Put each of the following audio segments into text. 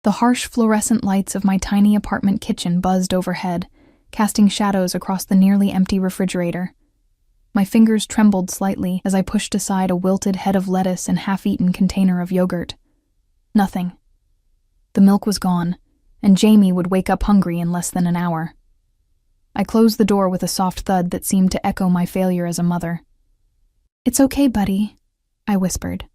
The harsh fluorescent lights of my tiny apartment kitchen buzzed overhead, casting shadows across the nearly empty refrigerator. My fingers trembled slightly as I pushed aside a wilted head of lettuce and half-eaten container of yogurt. Nothing. The milk was gone, and Jamie would wake up hungry in less than an hour. I closed the door with a soft thud that seemed to echo my failure as a mother. "It's okay, buddy," I whispered,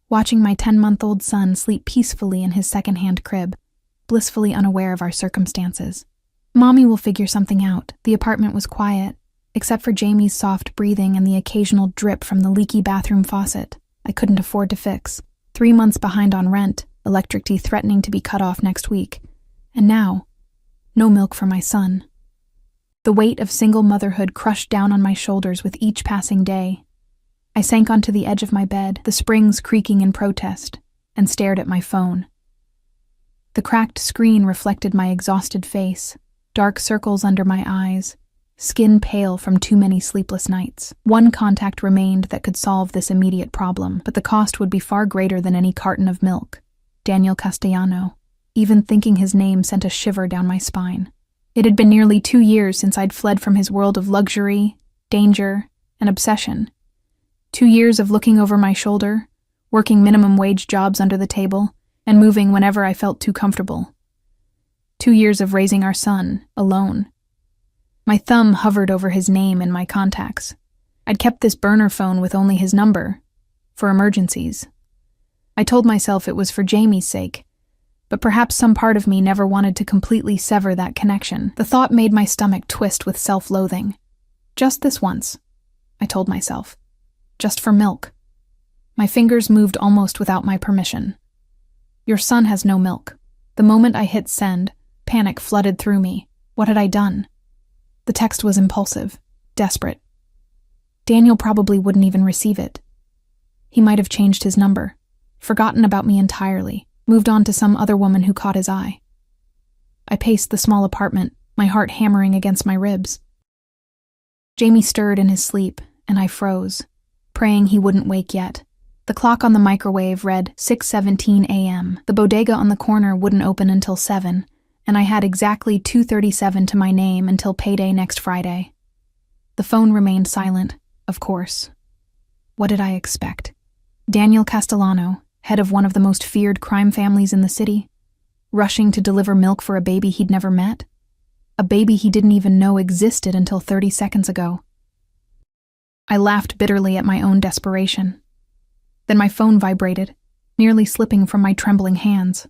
watching my 10-month-old son sleep peacefully in his second-hand crib, blissfully unaware of our circumstances. "Mommy will figure something out." The apartment was quiet, except for Jamie's soft breathing and the occasional drip from the leaky bathroom faucet I couldn't afford to fix. 3 months behind on rent, electricity threatening to be cut off next week, and now, no milk for my son. The weight of single motherhood crushed down on my shoulders with each passing day. I sank onto the edge of my bed, the springs creaking in protest, and stared at my phone. The cracked screen reflected my exhausted face, dark circles under my eyes, skin pale from too many sleepless nights. One contact remained that could solve this immediate problem, but the cost would be far greater than any carton of milk. Daniel Castellano. Even thinking his name sent a shiver down my spine. It had been nearly 2 years since I'd fled from his world of luxury, danger, and obsession. 2 years of looking over my shoulder, working minimum-wage jobs under the table, and moving whenever I felt too comfortable. 2 years of raising our son, alone. My thumb hovered over his name in my contacts. I'd kept this burner phone with only his number, for emergencies. I told myself it was for Jamie's sake, but perhaps some part of me never wanted to completely sever that connection. The thought made my stomach twist with self-loathing. Just this once, I told myself. Just for milk. My fingers moved almost without my permission. "Your son has no milk." The moment I hit send, panic flooded through me. What had I done? The text was impulsive, desperate. Daniel probably wouldn't even receive it. He might have changed his number, forgotten about me entirely, moved on to some other woman who caught his eye. I paced the small apartment, my heart hammering against my ribs. Jamie stirred in his sleep, and I froze, praying he wouldn't wake yet. The clock on the microwave read 6:17 a.m. The bodega on the corner wouldn't open until 7, and I had exactly 2:37 to my name until payday next Friday. The phone remained silent, of course. What did I expect? Daniel Castellano, head of one of the most feared crime families in the city, rushing to deliver milk for a baby he'd never met? A baby he didn't even know existed until 30 seconds ago. I laughed bitterly at my own desperation. Then my phone vibrated, nearly slipping from my trembling hands.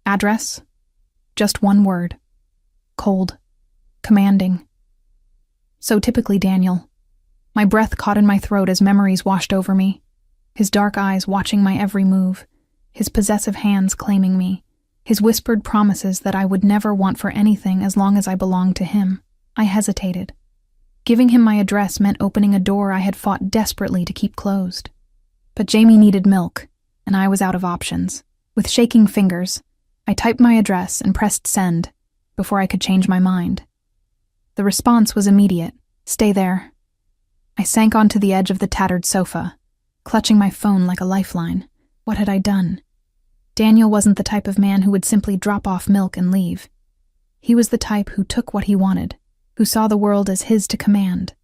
Address? Just one word. Cold. Commanding. So typically Daniel. My breath caught in my throat as memories washed over me. His dark eyes watching my every move, his possessive hands claiming me, his whispered promises that I would never want for anything as long as I belonged to him. I hesitated. Giving him my address meant opening a door I had fought desperately to keep closed. But Jamie needed milk, and I was out of options. With shaking fingers, I typed my address and pressed send before I could change my mind. The response was immediate. "Stay there." I sank onto the edge of the tattered sofa, clutching my phone like a lifeline. What had I done? Daniel wasn't the type of man who would simply drop off milk and leave. He was the type who took what he wanted, who saw the world as his to command.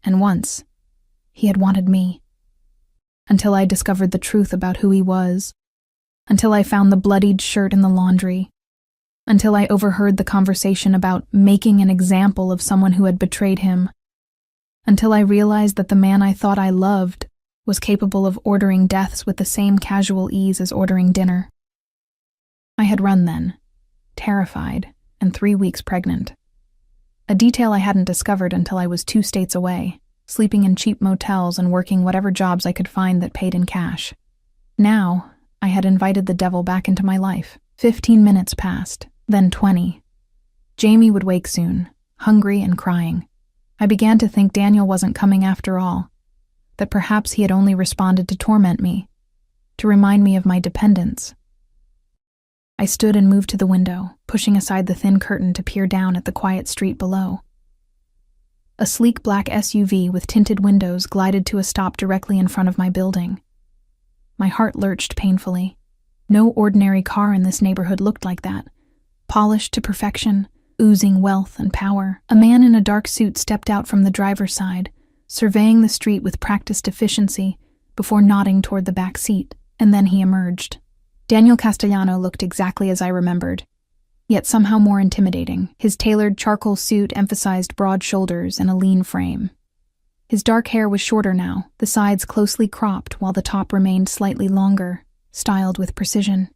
And once, he had wanted me. Until I discovered the truth about who he was. Until I found the bloodied shirt in the laundry. Until I overheard the conversation about making an example of someone who had betrayed him. Until I realized that the man I thought I loved was capable of ordering deaths with the same casual ease as ordering dinner. I had run then, terrified, and 3 weeks pregnant. A detail I hadn't discovered until I was 2 states away, sleeping in cheap motels and working whatever jobs I could find that paid in cash. Now, I had invited the devil back into my life. 15 minutes passed, then 20. Jamie would wake soon, hungry and crying. I began to think Daniel wasn't coming after all, that perhaps he had only responded to torment me, to remind me of my dependence. I stood and moved to the window, pushing aside the thin curtain to peer down at the quiet street below. A sleek black SUV with tinted windows glided to a stop directly in front of my building. My heart lurched painfully. No ordinary car in this neighborhood looked like that. Polished to perfection, oozing wealth and power. A man in a dark suit stepped out from the driver's side, surveying the street with practiced efficiency before nodding toward the back seat, and then he emerged. Daniel Castellano looked exactly as I remembered, yet somehow more intimidating. His tailored charcoal suit emphasized broad shoulders and a lean frame. His dark hair was shorter now, the sides closely cropped while the top remained slightly longer, styled with precision.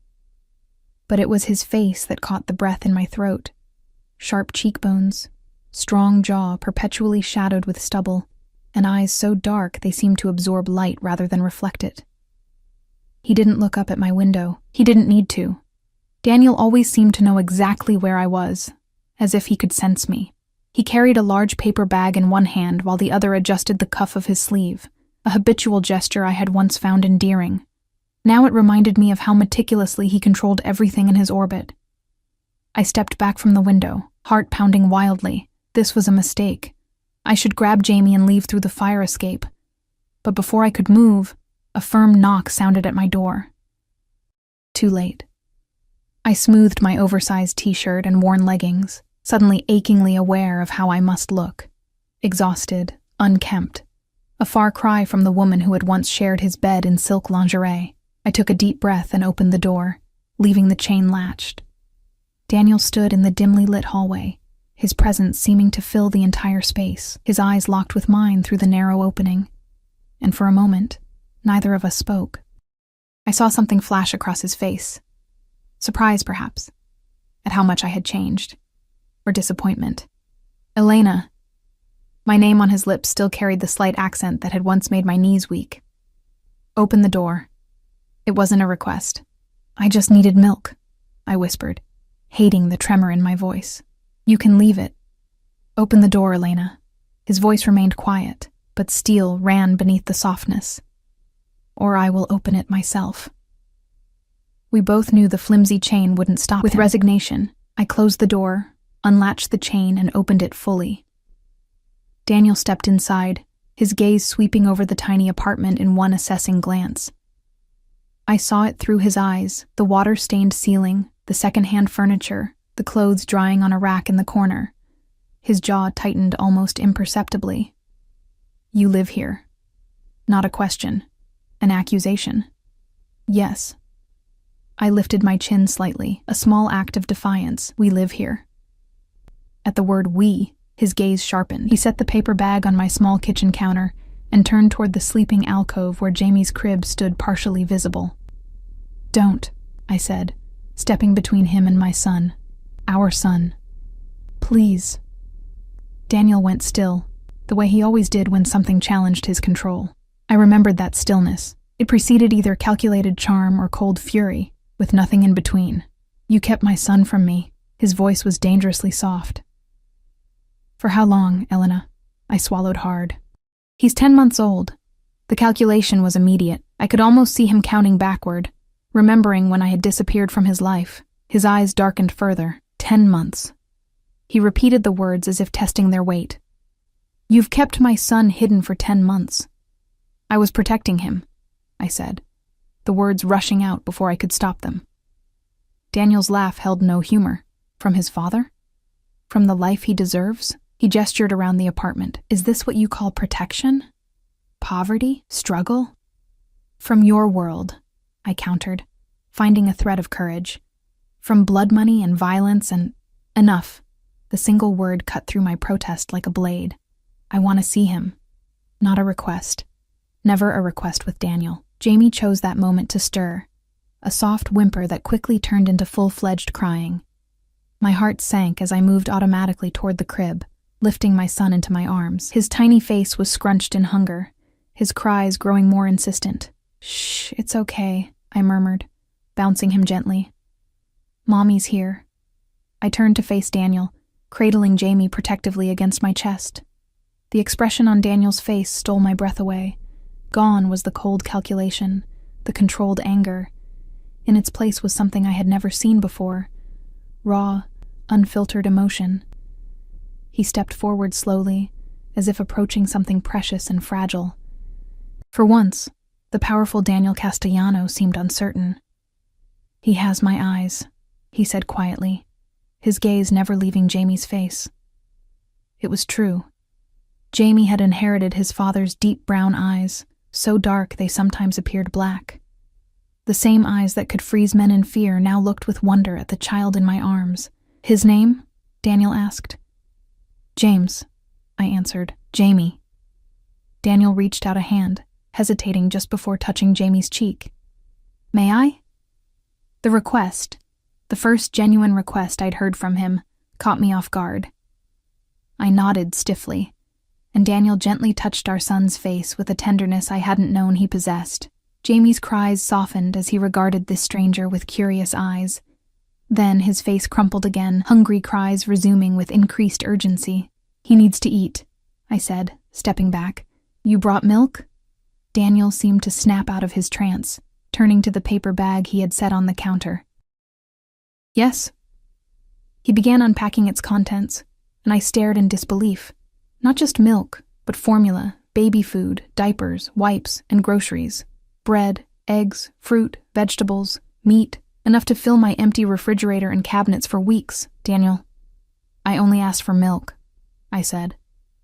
But it was his face that caught the breath in my throat. Sharp cheekbones, strong jaw perpetually shadowed with stubble, and eyes so dark they seemed to absorb light rather than reflect it. He didn't look up at my window. He didn't need to. Daniel always seemed to know exactly where I was, as if he could sense me. He carried a large paper bag in one hand while the other adjusted the cuff of his sleeve, a habitual gesture I had once found endearing. Now it reminded me of how meticulously he controlled everything in his orbit. I stepped back from the window, heart pounding wildly. This was a mistake. I should grab Jamie and leave through the fire escape. But before I could move, a firm knock sounded at my door. Too late. I smoothed my oversized t-shirt and worn leggings, suddenly achingly aware of how I must look. Exhausted, unkempt. A far cry from the woman who had once shared his bed in silk lingerie. I took a deep breath and opened the door, leaving the chain latched. Daniel stood in the dimly lit hallway, his presence seeming to fill the entire space, his eyes locked with mine through the narrow opening. And for a moment, neither of us spoke. I saw something flash across his face. Surprise, perhaps, at how much I had changed. Or disappointment. Elena. My name on his lips still carried the slight accent that had once made my knees weak. Open the door. It wasn't a request. I just needed milk, I whispered, hating the tremor in my voice. You can leave it. Open the door, Elena. His voice remained quiet, but steel ran beneath the softness. Or I will open it myself. We both knew the flimsy chain wouldn't stop him. With resignation, I closed the door, unlatched the chain, and opened it fully. Daniel stepped inside, his gaze sweeping over the tiny apartment in one assessing glance. I saw it through his eyes, the water-stained ceiling, the second-hand furniture, the clothes drying on a rack in the corner. His jaw tightened almost imperceptibly. You live here. Not a question. An accusation. Yes. I lifted my chin slightly, a small act of defiance. We live here. At the word we, his gaze sharpened. He set the paper bag on my small kitchen counter and turned toward the sleeping alcove where Jamie's crib stood partially visible. Don't, I said, stepping between him and my son. Our son. Please. Daniel went still, the way he always did when something challenged his control. I remembered that stillness. It preceded either calculated charm or cold fury, with nothing in between. You kept my son from me. His voice was dangerously soft. For how long, Elena? I swallowed hard. He's 10 months old. The calculation was immediate. I could almost see him counting backward, remembering when I had disappeared from his life. His eyes darkened further. 10 months. He repeated the words as if testing their weight. You've kept my son hidden for 10 months. I was protecting him, I said, the words rushing out before I could stop them. Daniel's laugh held no humor. From his father? From the life he deserves? He gestured around the apartment. Is this what you call protection? Poverty? Struggle? From your world, I countered, finding a thread of courage. From blood money and violence and... Enough. The single word cut through my protest like a blade. I want to see him. Not a request. Never a request with Daniel. Jamie chose that moment to stir. A soft whimper that quickly turned into full-fledged crying. My heart sank as I moved automatically toward the crib, lifting my son into my arms. His tiny face was scrunched in hunger, his cries growing more insistent. Shh, it's okay, I murmured, bouncing him gently. Mommy's here. I turned to face Daniel, cradling Jamie protectively against my chest. The expression on Daniel's face stole my breath away. Gone was the cold calculation, the controlled anger. In its place was something I had never seen before. Raw, unfiltered emotion. He stepped forward slowly, as if approaching something precious and fragile. For once, the powerful Daniel Castellano seemed uncertain. "He has my eyes," he said quietly, his gaze never leaving Jamie's face. It was true. Jamie had inherited his father's deep brown eyes, so dark they sometimes appeared black. The same eyes that could freeze men in fear now looked with wonder at the child in my arms. "His name?" Daniel asked. "James," I answered. "Jamie." Daniel reached out a hand, hesitating just before touching Jamie's cheek. "May I?" The request, the first genuine request I'd heard from him, caught me off guard. I nodded stiffly, and Daniel gently touched our son's face with a tenderness I hadn't known he possessed. Jamie's cries softened as he regarded this stranger with curious eyes. Then his face crumpled again, hungry cries resuming with increased urgency. "He needs to eat," I said, stepping back. "You brought milk?" Daniel seemed to snap out of his trance, turning to the paper bag he had set on the counter. "Yes." He began unpacking its contents, and I stared in disbelief. Not just milk, but formula, baby food, diapers, wipes, and groceries. Bread, eggs, fruit, vegetables, meat, enough to fill my empty refrigerator and cabinets for weeks. "Daniel, I only asked for milk," I said,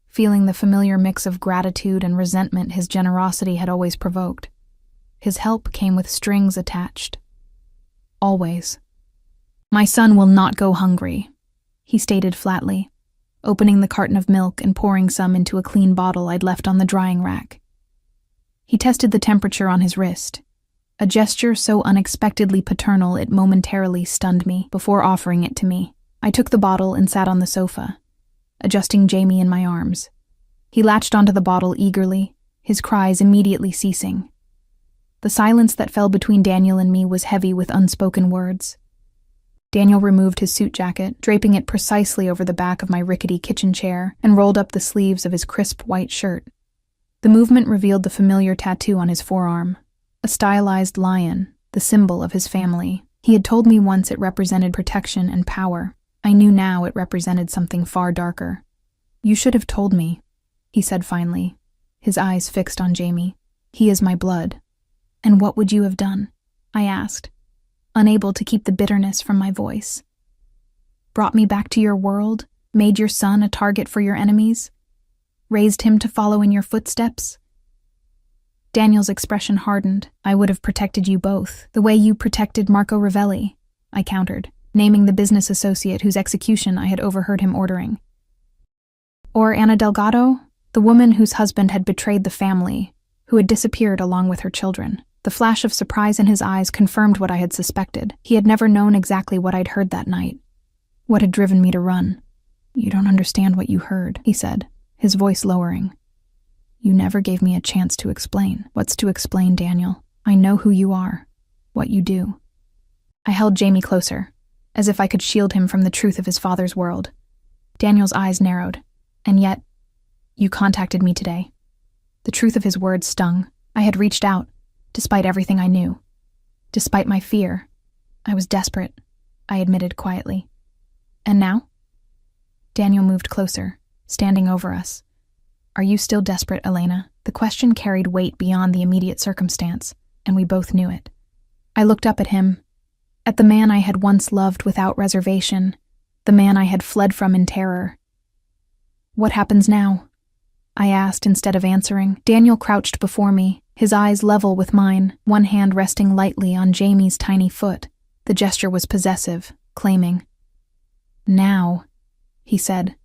feeling the familiar mix of gratitude and resentment his generosity had always provoked. His help came with strings attached. Always. "My son will not go hungry," he stated flatly, opening the carton of milk and pouring some into a clean bottle I'd left on the drying rack. He tested the temperature on his wrist, a gesture so unexpectedly paternal it momentarily stunned me before offering it to me. I took the bottle and sat on the sofa, adjusting Jamie in my arms. He latched onto the bottle eagerly, his cries immediately ceasing. The silence that fell between Daniel and me was heavy with unspoken words. Daniel removed his suit jacket, draping it precisely over the back of my rickety kitchen chair, and rolled up the sleeves of his crisp white shirt. The movement revealed the familiar tattoo on his forearm, a stylized lion, the symbol of his family. He had told me once it represented protection and power. I knew now it represented something far darker. "You should have told me," he said finally, his eyes fixed on Jamie. "He is my blood." "And what would you have done?" I asked, unable to keep the bitterness from my voice. "Brought me back to your world? Made your son a target for your enemies? Raised him to follow in your footsteps?" Daniel's expression hardened. "I would have protected you both, the way you protected Marco Ravelli," I countered, naming the business associate whose execution I had overheard him ordering. "Or Anna Delgado, the woman whose husband had betrayed the family, who had disappeared along with her children." The flash of surprise in his eyes confirmed what I had suspected. He had never known exactly what I'd heard that night, what had driven me to run. "You don't understand what you heard," he said, his voice lowering. "You never gave me a chance to explain." "What's to explain, Daniel? I know who you are, what you do." I held Jamie closer, as if I could shield him from the truth of his father's world. Daniel's eyes narrowed. "And yet, you contacted me today." The truth of his words stung. I had reached out, despite everything I knew. Despite my fear. I was desperate, I admitted quietly. "And now?" Daniel moved closer, standing over us. "Are you still desperate, Elena?" The question carried weight beyond the immediate circumstance, and we both knew it. I looked up at him, at the man I had once loved without reservation, the man I had fled from in terror. "What happens now?" I asked instead of answering. Daniel crouched before me, his eyes level with mine, one hand resting lightly on Jamie's tiny foot. The gesture was possessive, claiming. "Now," he said,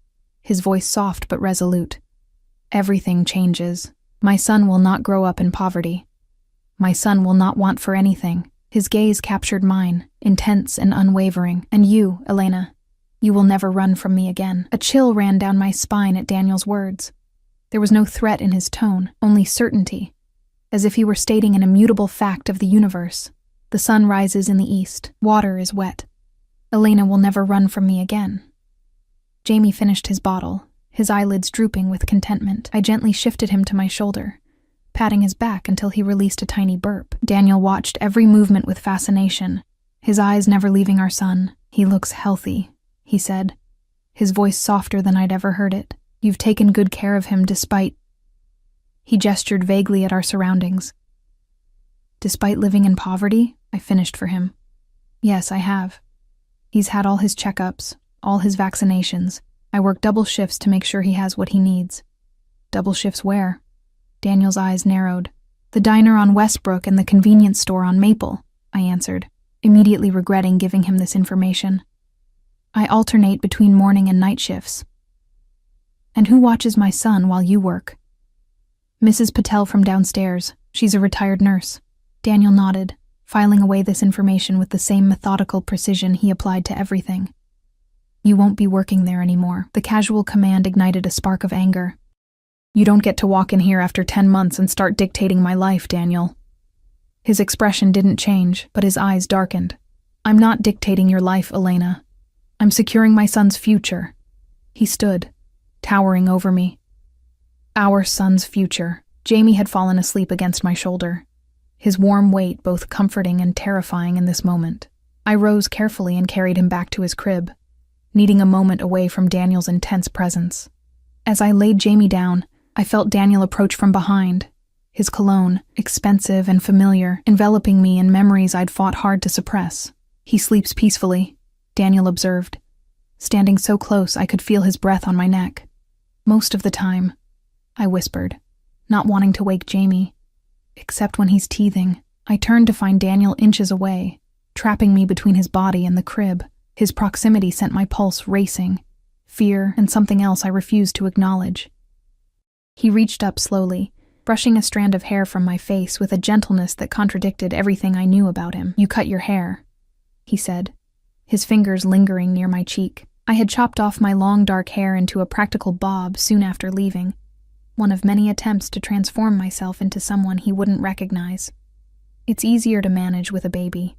his voice soft but resolute. "Everything changes. My son will not grow up in poverty. My son will not want for anything." His gaze captured mine, intense and unwavering. "And you, Elena, you will never run from me again." A chill ran down my spine at Daniel's words. There was no threat in his tone, only certainty, as if he were stating an immutable fact of the universe. The sun rises in the east, water is wet. Elena will never run from me again. Jamie finished his bottle, his eyelids drooping with contentment. I gently shifted him to my shoulder, patting his back until he released a tiny burp. Daniel watched every movement with fascination, his eyes never leaving our son. "He looks healthy," he said, his voice softer than I'd ever heard it. "You've taken good care of him despite..." He gestured vaguely at our surroundings. "Despite living in poverty," I finished for him. Yes, I have. He's had all his checkups, all his vaccinations. I work double shifts to make sure he has what he needs. Double shifts where? Daniel's eyes narrowed. The diner on Westbrook and the convenience store on Maple, I answered, immediately regretting giving him this information. I alternate between morning and night shifts. And who watches my son while you work? Mrs. Patel from downstairs. She's a retired nurse. Daniel nodded, filing away this information with the same methodical precision he applied to everything. You won't be working there anymore. The casual command ignited a spark of anger. You don't get to walk in here after 10 months and start dictating my life, Daniel. His expression didn't change, but his eyes darkened. I'm not dictating your life, Elena. I'm securing my son's future. He stood, towering over me. Our son's future. Jamie had fallen asleep against my shoulder, his warm weight both comforting and terrifying in this moment. I rose carefully and carried him back to his crib, needing a moment away from Daniel's intense presence. As I laid Jamie down, I felt Daniel approach from behind, his cologne, expensive and familiar, enveloping me in memories I'd fought hard to suppress. He sleeps peacefully, Daniel observed. Standing so close I could feel his breath on my neck. Most of the time, I whispered, not wanting to wake Jamie. Except when he's teething. I turned to find Daniel inches away, trapping me between his body and the crib. His proximity sent my pulse racing, fear and something else I refused to acknowledge. He reached up slowly, brushing a strand of hair from my face with a gentleness that contradicted everything I knew about him. You cut your hair, he said, his fingers lingering near my cheek. I had chopped off my long dark hair into a practical bob soon after leaving, one of many attempts to transform myself into someone he wouldn't recognize. It's easier to manage with a baby.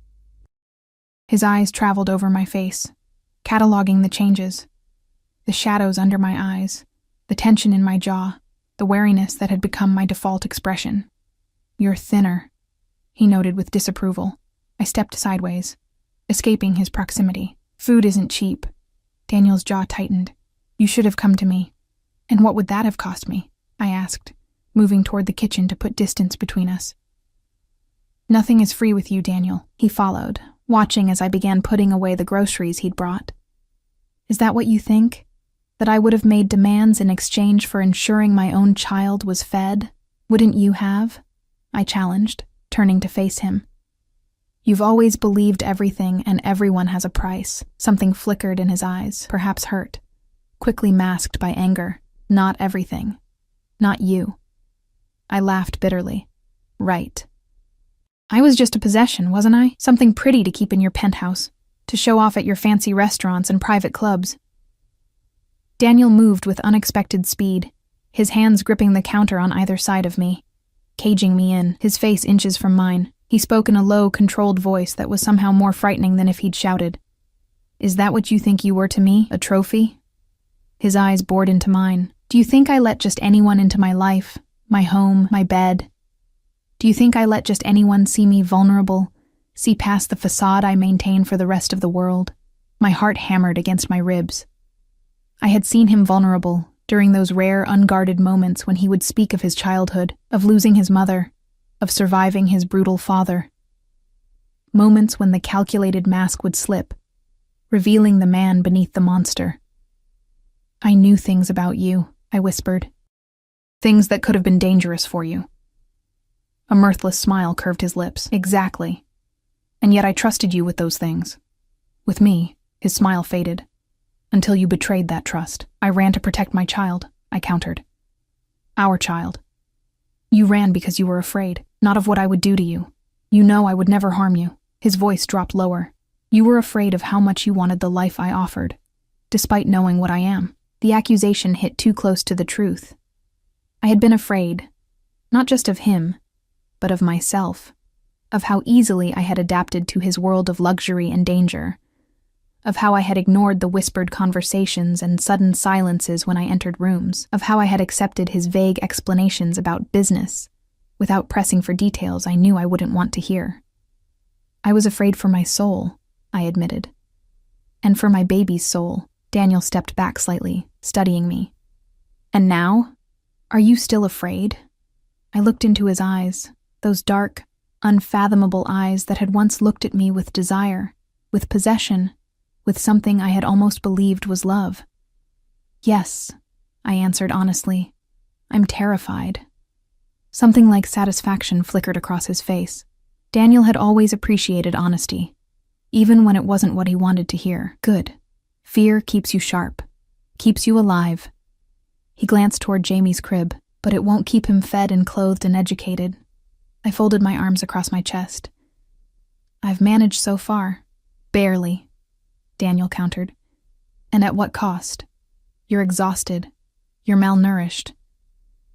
His eyes traveled over my face, cataloging the changes, the shadows under my eyes, the tension in my jaw, the wariness that had become my default expression. You're thinner, he noted with disapproval. I stepped sideways, escaping his proximity. Food isn't cheap. Daniel's jaw tightened. You should have come to me. And what would that have cost me? I asked, moving toward the kitchen to put distance between us. Nothing is free with you, Daniel, he followed, watching as I began putting away the groceries he'd brought. Is that what you think? That I would have made demands in exchange for ensuring my own child was fed? Wouldn't you have? I challenged, turning to face him. You've always believed everything and everyone has a price. Something flickered in his eyes, perhaps hurt, quickly masked by anger. Not everything. Not you. I laughed bitterly. Right. I was just a possession, wasn't I? Something pretty to keep in your penthouse, to show off at your fancy restaurants and private clubs. Daniel moved with unexpected speed, his hands gripping the counter on either side of me, caging me in, his face inches from mine. He spoke in a low, controlled voice that was somehow more frightening than if he'd shouted. Is that what you think you were to me, a trophy? His eyes bored into mine. Do you think I let just anyone into my life, my home, my bed? Do you think I let just anyone see me vulnerable, see past the facade I maintain for the rest of the world? My heart hammered against my ribs. I had seen him vulnerable during those rare, unguarded moments when he would speak of his childhood, of losing his mother, of surviving his brutal father. Moments when the calculated mask would slip, revealing the man beneath the monster. I knew things about you, I whispered. Things that could have been dangerous for you. A mirthless smile curved his lips. Exactly. And yet I trusted you with those things. With me, his smile faded. Until you betrayed that trust. I ran to protect my child, I countered. Our child. You ran because you were afraid, not of what I would do to you. You know I would never harm you. His voice dropped lower. You were afraid of how much you wanted the life I offered, despite knowing what I am. The accusation hit too close to the truth. I had been afraid, not just of him, but of myself, of how easily I had adapted to his world of luxury and danger, of how I had ignored the whispered conversations and sudden silences when I entered rooms, of how I had accepted his vague explanations about business, without pressing for details I knew I wouldn't want to hear. I was afraid for my soul, I admitted. And for my baby's soul. Daniel stepped back slightly, studying me. And now? Are you still afraid? I looked into his eyes, those dark, unfathomable eyes that had once looked at me with desire, with possession, with something I had almost believed was love. Yes, I answered honestly. I'm terrified. Something like satisfaction flickered across his face. Daniel had always appreciated honesty, even when it wasn't what he wanted to hear. Good. Fear keeps you sharp, keeps you alive. He glanced toward Jamie's crib, but it won't keep him fed and clothed and educated. I folded my arms across my chest. I've managed so far. Barely, Daniel countered. And at what cost? You're exhausted. You're malnourished.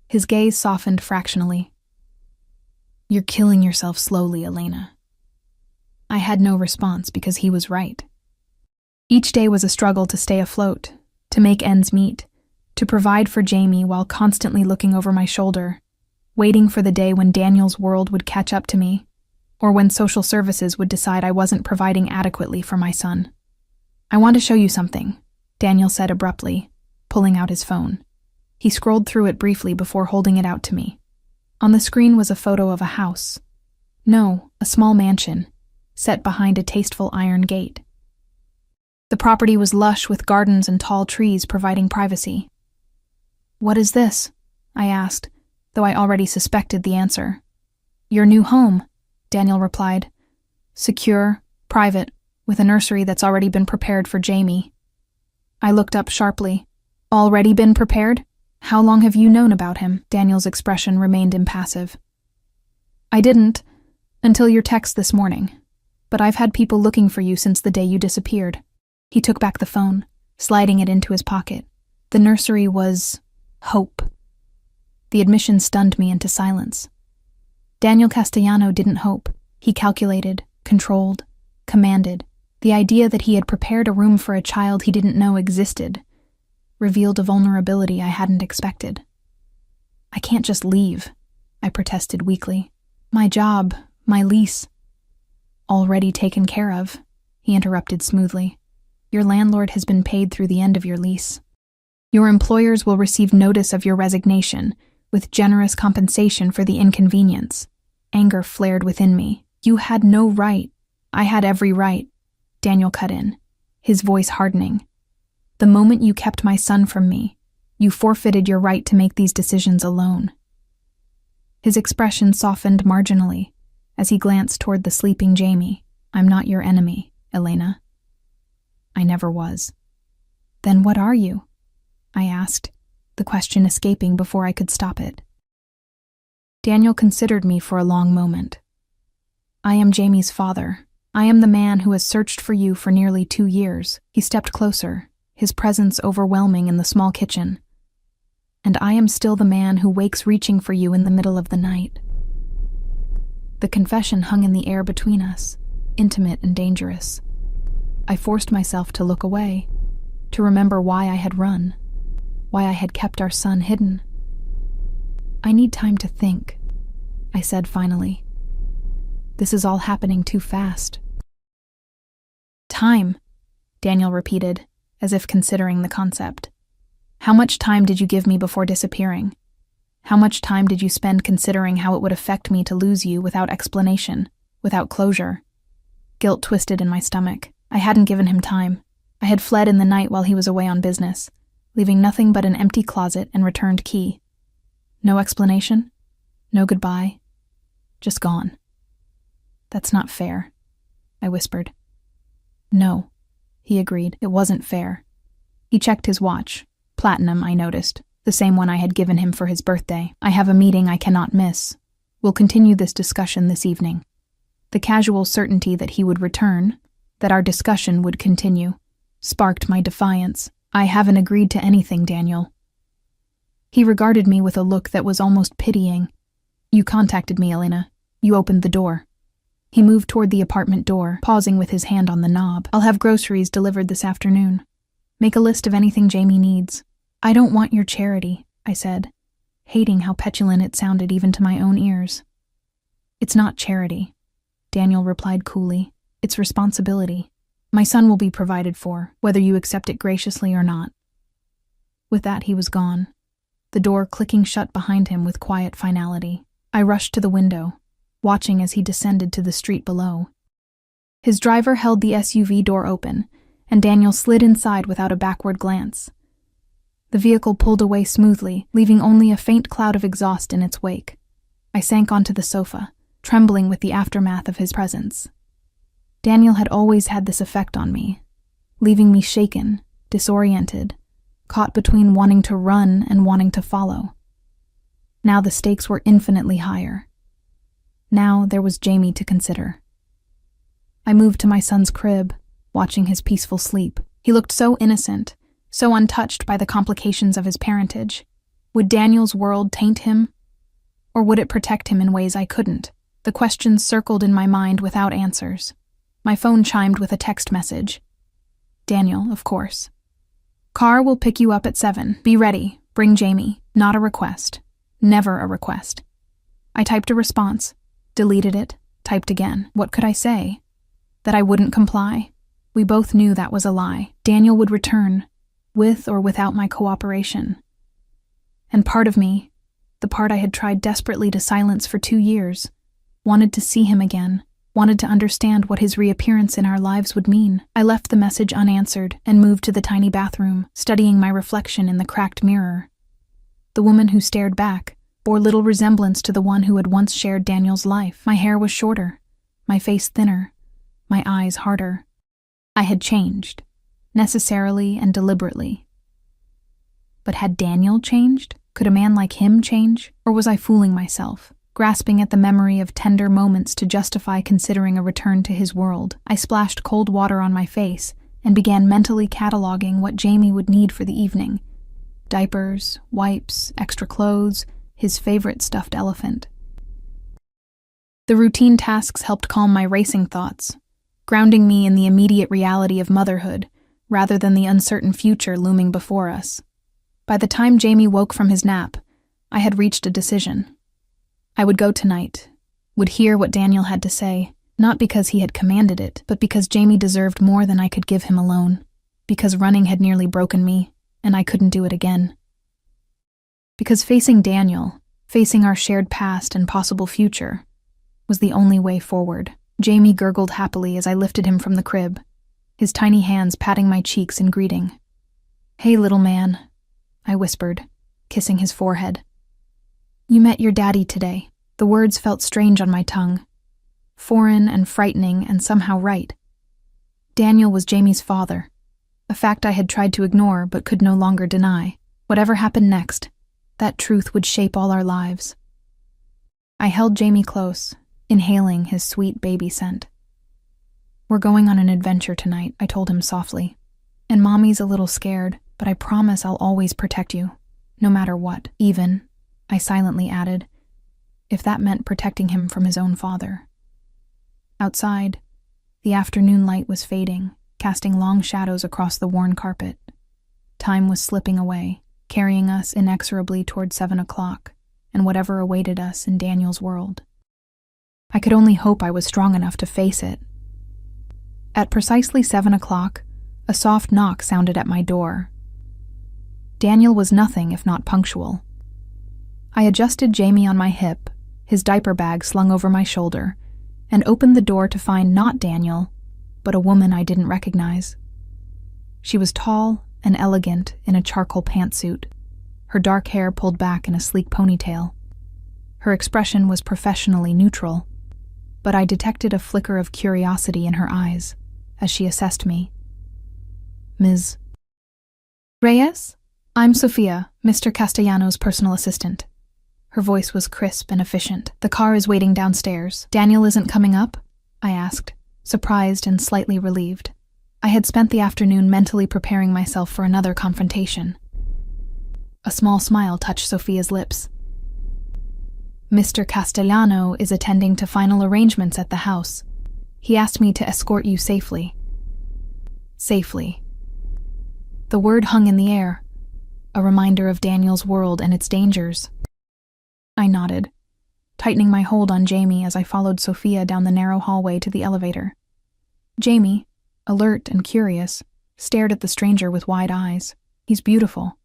His gaze softened fractionally. You're killing yourself slowly, Elena. I had no response because he was right. Each day was a struggle to stay afloat, to make ends meet, to provide for Jamie while constantly looking over my shoulder, waiting for the day when Daniel's world would catch up to me, or when social services would decide I wasn't providing adequately for my son. I want to show you something, Daniel said abruptly, pulling out his phone. He scrolled through it briefly before holding it out to me. On the screen was a photo of a house. No, a small mansion, set behind a tasteful iron gate. The property was lush with gardens and tall trees providing privacy. What is this? I asked, though I already suspected the answer. Your new home, Daniel replied. Secure, private, with a nursery that's already been prepared for Jamie. I looked up sharply. Already been prepared? How long have you known about him? Daniel's expression remained impassive. I didn't, until your text this morning. But I've had people looking for you since the day you disappeared. He took back the phone, sliding it into his pocket. The nursery was hope. The admission stunned me into silence. Daniel Castellano didn't hope. He calculated, controlled, commanded. The idea that he had prepared a room for a child he didn't know existed revealed a vulnerability I hadn't expected. I can't just leave, I protested weakly. My job, my lease. Already taken care of, he interrupted smoothly. Your landlord has been paid through the end of your lease. Your employers will receive notice of your resignation, with generous compensation for the inconvenience. Anger flared within me. You had no right. I had every right, Daniel cut in, his voice hardening. The moment you kept my son from me, you forfeited your right to make these decisions alone. His expression softened marginally as he glanced toward the sleeping Jamie. I'm not your enemy, Elena. I never was. Then what are you? I asked, the question escaping before I could stop it. Daniel considered me for a long moment. I am Jamie's father. I am the man who has searched for you for nearly 2 years. He stepped closer, his presence overwhelming in the small kitchen. And I am still the man who wakes reaching for you in the middle of the night. The confession hung in the air between us, intimate and dangerous. I forced myself to look away, to remember why I had run, why I had kept our son hidden. I need time to think, I said finally. This is all happening too fast. Time, Daniel repeated, as if considering the concept. How much time did you give me before disappearing? How much time did you spend considering how it would affect me to lose you without explanation, without closure? Guilt twisted in my stomach. I hadn't given him time. I had fled in the night while he was away on business, leaving nothing but an empty closet and returned key. No explanation, no goodbye, just gone. That's not fair, I whispered. No, he agreed. It wasn't fair. He checked his watch. Platinum, I noticed, the same one I had given him for his birthday. I have a meeting I cannot miss. We'll continue this discussion this evening. The casual certainty that he would return, that our discussion would continue, sparked my defiance. I haven't agreed to anything, Daniel. He regarded me with a look that was almost pitying. You contacted me, Elena. You opened the door. He moved toward the apartment door, pausing with his hand on the knob. I'll have groceries delivered this afternoon. Make a list of anything Jamie needs. I don't want your charity, I said, hating how petulant it sounded even to my own ears. It's not charity, Daniel replied coolly. It's responsibility. My son will be provided for, whether you accept it graciously or not. With that, he was gone, the door clicking shut behind him with quiet finality. I rushed to the window, watching as he descended to the street below. His driver held the SUV door open, and Daniel slid inside without a backward glance. The vehicle pulled away smoothly, leaving only a faint cloud of exhaust in its wake. I sank onto the sofa, trembling with the aftermath of his presence. Daniel had always had this effect on me, leaving me shaken, disoriented, caught between wanting to run and wanting to follow. Now the stakes were infinitely higher. Now there was Jamie to consider. I moved to my son's crib, watching his peaceful sleep. He looked so innocent, so untouched by the complications of his parentage. Would Daniel's world taint him? Or would it protect him in ways I couldn't? The questions circled in my mind without answers. My phone chimed with a text message. Daniel, of course. Car will pick you up at 7. Be ready. Bring Jamie. Not a request. Never a request. I typed a response, deleted it, typed again. What could I say? That I wouldn't comply? We both knew that was a lie. Daniel would return, with or without my cooperation. And part of me, the part I had tried desperately to silence for 2 years, wanted to see him again, wanted to understand what his reappearance in our lives would mean. I left the message unanswered and moved to the tiny bathroom, studying my reflection in the cracked mirror. The woman who stared back bore little resemblance to the one who had once shared Daniel's life. My hair was shorter, my face thinner, my eyes harder. I had changed, necessarily and deliberately. But had Daniel changed? Could a man like him change? Or was I fooling myself, grasping at the memory of tender moments to justify considering a return to his world? I splashed cold water on my face and began mentally cataloging what Jamie would need for the evening. Diapers, wipes, extra clothes, his favorite stuffed elephant. The routine tasks helped calm my racing thoughts, grounding me in the immediate reality of motherhood, rather than the uncertain future looming before us. By the time Jamie woke from his nap, I had reached a decision. I would go tonight, would hear what Daniel had to say, not because he had commanded it, but because Jamie deserved more than I could give him alone, because running had nearly broken me, and I couldn't do it again. Because facing Daniel, facing our shared past and possible future, was the only way forward. Jamie gurgled happily as I lifted him from the crib, his tiny hands patting my cheeks in greeting. "Hey, little man," I whispered, kissing his forehead. "You met your daddy today." The words felt strange on my tongue, foreign and frightening and somehow right. Daniel was Jamie's father, a fact I had tried to ignore but could no longer deny. Whatever happened next, that truth would shape all our lives. I held Jamie close, inhaling his sweet baby scent. "We're going on an adventure tonight," I told him softly. "And Mommy's a little scared, but I promise I'll always protect you, no matter what. Even," I silently added, if that meant protecting him from his own father. Outside, the afternoon light was fading, casting long shadows across the worn carpet. Time was slipping away, carrying us inexorably toward 7 o'clock, and whatever awaited us in Daniel's world. I could only hope I was strong enough to face it. At precisely 7 o'clock, a soft knock sounded at my door. Daniel was nothing if not punctual. I adjusted Jamie on my hip, his diaper bag slung over my shoulder, and opened the door to find not Daniel, but a woman I didn't recognize. She was tall and elegant in a charcoal pantsuit, her dark hair pulled back in a sleek ponytail. Her expression was professionally neutral, but I detected a flicker of curiosity in her eyes as she assessed me. "Ms. Reyes? I'm Sophia, Mr. Castellano's personal assistant." Her voice was crisp and efficient. "The car is waiting downstairs. Daniel isn't coming up?" I asked, surprised and slightly relieved. I had spent the afternoon mentally preparing myself for another confrontation. A small smile touched Sophia's lips. "Mr. Castellano is attending to final arrangements at the house. He asked me to escort you safely." Safely. The word hung in the air, a reminder of Daniel's world and its dangers. I nodded, tightening my hold on Jamie as I followed Sophia down the narrow hallway to the elevator. Jamie, alert and curious, stared at the stranger with wide eyes. "He's beautiful,"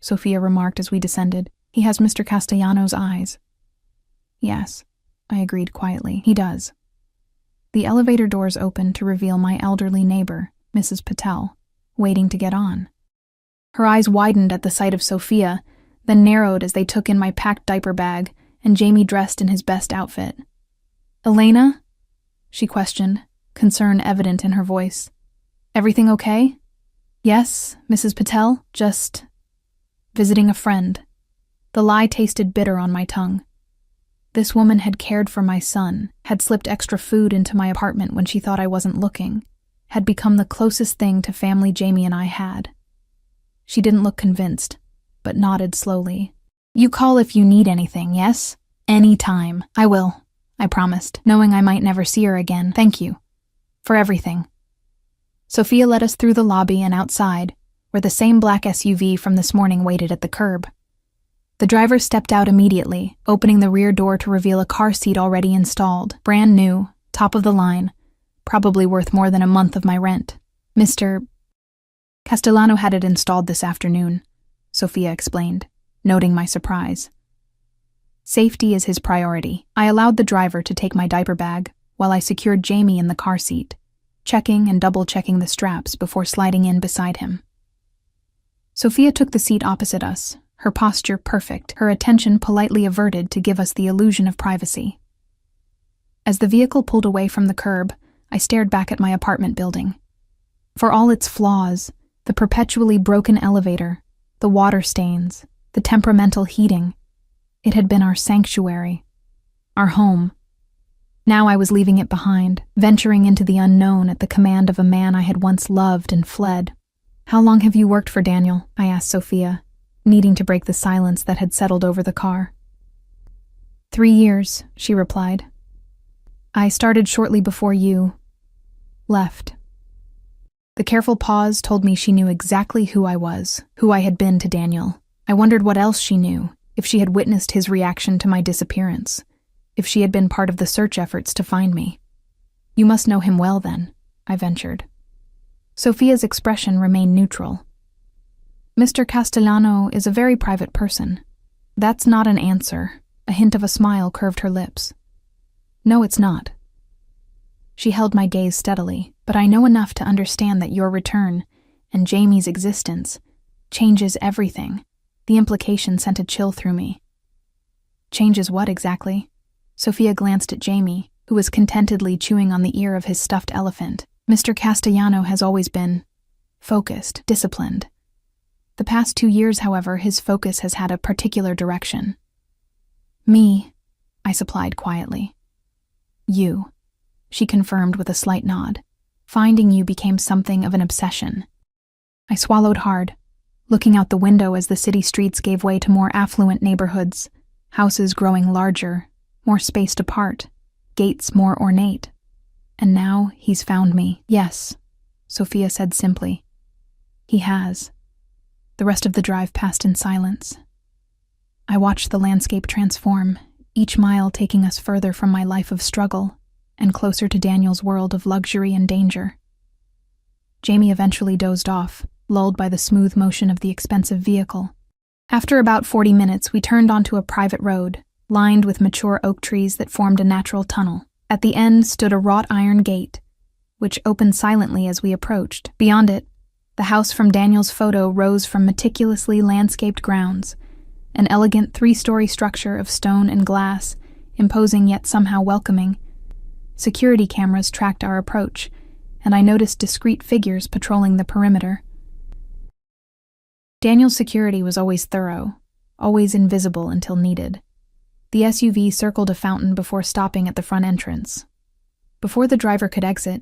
Sophia remarked as we descended. "He has Mr. Castellano's eyes." "Yes," I agreed quietly. "He does." The elevator doors opened to reveal my elderly neighbor, Mrs. Patel, waiting to get on. Her eyes widened at the sight of Sophia, then narrowed as they took in my packed diaper bag and Jamie dressed in his best outfit. "Elena?" she questioned, concern evident in her voice. "Everything okay?" "Yes, Mrs. Patel, just visiting a friend." The lie tasted bitter on my tongue. This woman had cared for my son, had slipped extra food into my apartment when she thought I wasn't looking, had become the closest thing to family Jamie and I had. She didn't look convinced, but nodded slowly. "You call if you need anything, yes? Any time. I will," I promised, knowing I might never see her again. "Thank you. For everything." Sophia led us through the lobby and outside, where the same black SUV from this morning waited at the curb. The driver stepped out immediately, opening the rear door to reveal a car seat already installed, brand new, top of the line, probably worth more than a month of my rent. Mr. Castellano had it installed this afternoon, Sophia explained, noting my surprise. Safety is his priority. I allowed the driver to take my diaper bag while I secured Jamie in the car seat, checking and double-checking the straps before sliding in beside him. Sophia took the seat opposite us, her posture perfect, her attention politely averted to give us the illusion of privacy. As the vehicle pulled away from the curb, I stared back at my apartment building. For all its flaws, the perpetually broken elevator, the water stains, the temperamental heating, it had been our sanctuary, our home. Now I was leaving it behind, venturing into the unknown at the command of a man I had once loved and fled. "How long have you worked for Daniel?" I asked Sophia, needing to break the silence that had settled over the car. 3 years, she replied. "I started shortly before you left." The careful pause told me she knew exactly who I was, who I had been to Daniel. I wondered what else she knew, if she had witnessed his reaction to my disappearance, if she had been part of the search efforts to find me. "You must know him well, then," I ventured. Sophia's expression remained neutral. "Mr. Castellano is a very private person." "That's not an answer." A hint of a smile curved her lips. "No, it's not." She held my gaze steadily, "But I know enough to understand that your return, and Jamie's existence, changes everything." The implication sent a chill through me. "Changes what exactly?" Sophia glanced at Jamie, who was contentedly chewing on the ear of his stuffed elephant. "Mr. Castellano has always been focused, disciplined. The past 2 years, however, his focus has had a particular direction." "Me," I supplied quietly. "You," she confirmed with a slight nod. "Finding you became something of an obsession." I swallowed hard, looking out the window as the city streets gave way to more affluent neighborhoods, houses growing larger, more spaced apart, gates more ornate. And now he's found me. "Yes," Sophia said simply. "He has." The rest of the drive passed in silence. I watched the landscape transform, each mile taking us further from my life of struggle and closer to Daniel's world of luxury and danger. Jamie eventually dozed off, lulled by the smooth motion of the expensive vehicle. After about 40 minutes, we turned onto a private road, lined with mature oak trees that formed a natural tunnel. At the end stood a wrought iron gate, which opened silently as we approached. Beyond it, the house from Daniel's photo rose from meticulously landscaped grounds, an elegant 3-story structure of stone and glass, imposing yet somehow welcoming. Security cameras tracked our approach, and I noticed discreet figures patrolling the perimeter. Daniel's security was always thorough, always invisible until needed. The SUV circled a fountain before stopping at the front entrance. Before the driver could exit,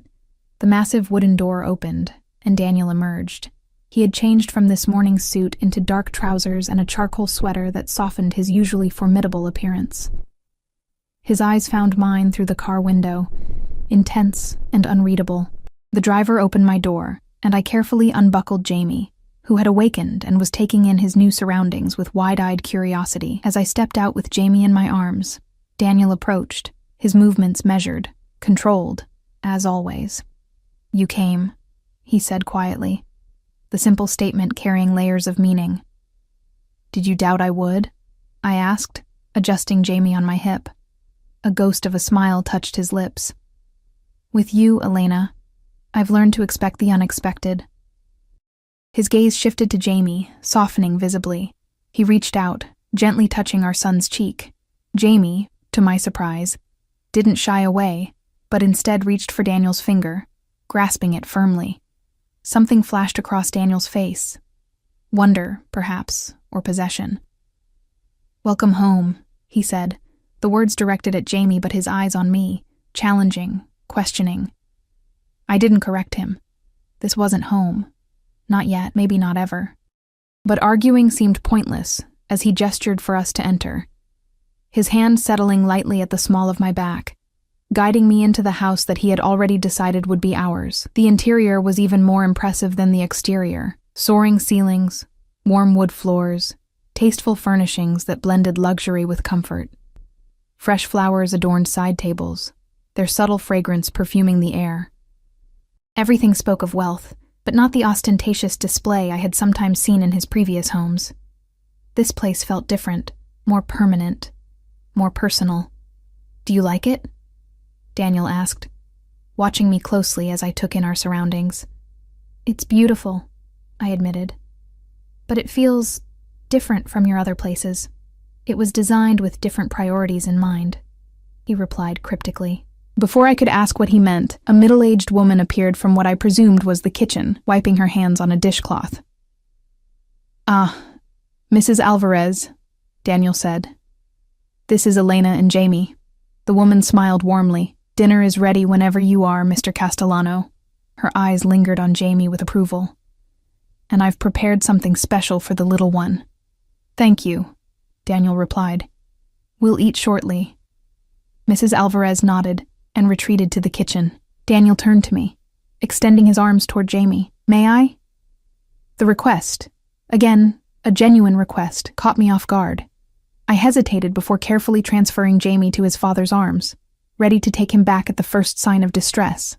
the massive wooden door opened, and Daniel emerged. He had changed from this morning's suit into dark trousers and a charcoal sweater that softened his usually formidable appearance. His eyes found mine through the car window, intense and unreadable. The driver opened my door, and I carefully unbuckled Jamie, who had awakened and was taking in his new surroundings with wide-eyed curiosity. As I stepped out with Jamie in my arms, Daniel approached, his movements measured, controlled, as always. "You came," he said quietly, the simple statement carrying layers of meaning. "Did you doubt I would?" I asked, adjusting Jamie on my hip. A ghost of a smile touched his lips. With you, Elena, I've learned to expect the unexpected. His gaze shifted to Jamie, softening visibly. He reached out, gently touching our son's cheek. Jamie, to my surprise, didn't shy away, but instead reached for Daniel's finger, grasping it firmly. Something flashed across Daniel's face. Wonder, perhaps, or possession. "Welcome home," he said, the words directed at Jamie but his eyes on me, challenging, questioning. I didn't correct him. This wasn't home. Not yet, maybe not ever. But arguing seemed pointless as he gestured for us to enter, his hand settling lightly at the small of my back, guiding me into the house that he had already decided would be ours. The interior was even more impressive than the exterior. Soaring ceilings, warm wood floors, tasteful furnishings that blended luxury with comfort. Fresh flowers adorned side tables, their subtle fragrance perfuming the air. Everything spoke of wealth, but not the ostentatious display I had sometimes seen in his previous homes. This place felt different, more permanent, more personal. "Do you like it?" Daniel asked, watching me closely as I took in our surroundings. "It's beautiful," I admitted. "But it feels different from your other places. It was designed with different priorities in mind," he replied cryptically. Before I could ask what he meant, a middle-aged woman appeared from what I presumed was the kitchen, wiping her hands on a dishcloth. "Ah, Mrs. Alvarez," Daniel said. "This is Elena and Jamie." The woman smiled warmly. "Dinner is ready whenever you are, Mr. Castellano." Her eyes lingered on Jamie with approval. "And I've prepared something special for the little one." "Thank you," Daniel replied. "We'll eat shortly." Mrs. Alvarez nodded and retreated to the kitchen. Daniel turned to me, extending his arms toward Jamie. "May I?" The request, again, a genuine request, caught me off guard. I hesitated before carefully transferring Jamie to his father's arms, ready to take him back at the first sign of distress.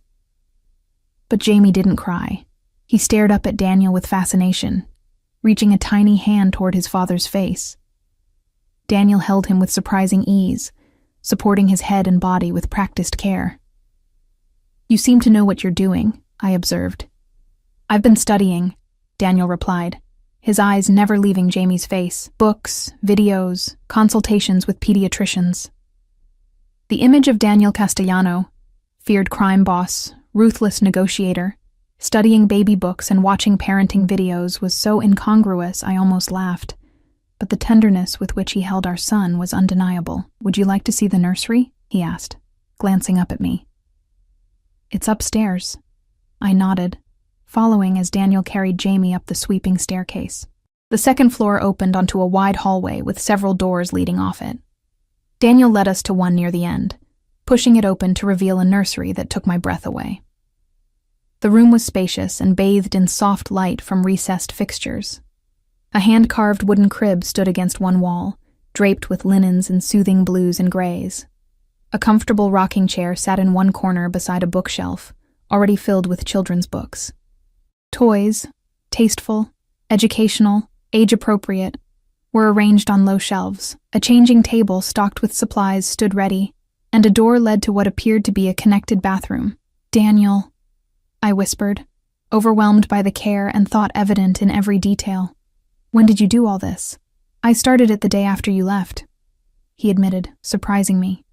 But Jamie didn't cry. He stared up at Daniel with fascination, reaching a tiny hand toward his father's face. Daniel held him with surprising ease, supporting his head and body with practiced care. "You seem to know what you're doing," I observed. "I've been studying," Daniel replied, his eyes never leaving Jamie's face. "Books, videos, consultations with pediatricians." The image of Daniel Castellano, feared crime boss, ruthless negotiator, studying baby books and watching parenting videos was so incongruous I almost laughed. But the tenderness with which he held our son was undeniable. "Would you like to see the nursery?" he asked, glancing up at me. "It's upstairs." I nodded, following as Daniel carried Jamie up the sweeping staircase. The second floor opened onto a wide hallway with several doors leading off it. Daniel led us to one near the end, pushing it open to reveal a nursery that took my breath away. The room was spacious and bathed in soft light from recessed fixtures. A hand-carved wooden crib stood against one wall, draped with linens in soothing blues and grays. A comfortable rocking chair sat in one corner beside a bookshelf, already filled with children's books. Toys, tasteful, educational, age-appropriate, were arranged on low shelves. A changing table stocked with supplies stood ready, and a door led to what appeared to be a connected bathroom. "Daniel," I whispered, overwhelmed by the care and thought evident in every detail. "When did you do all this?" "I started it the day after you left," he admitted, surprising me.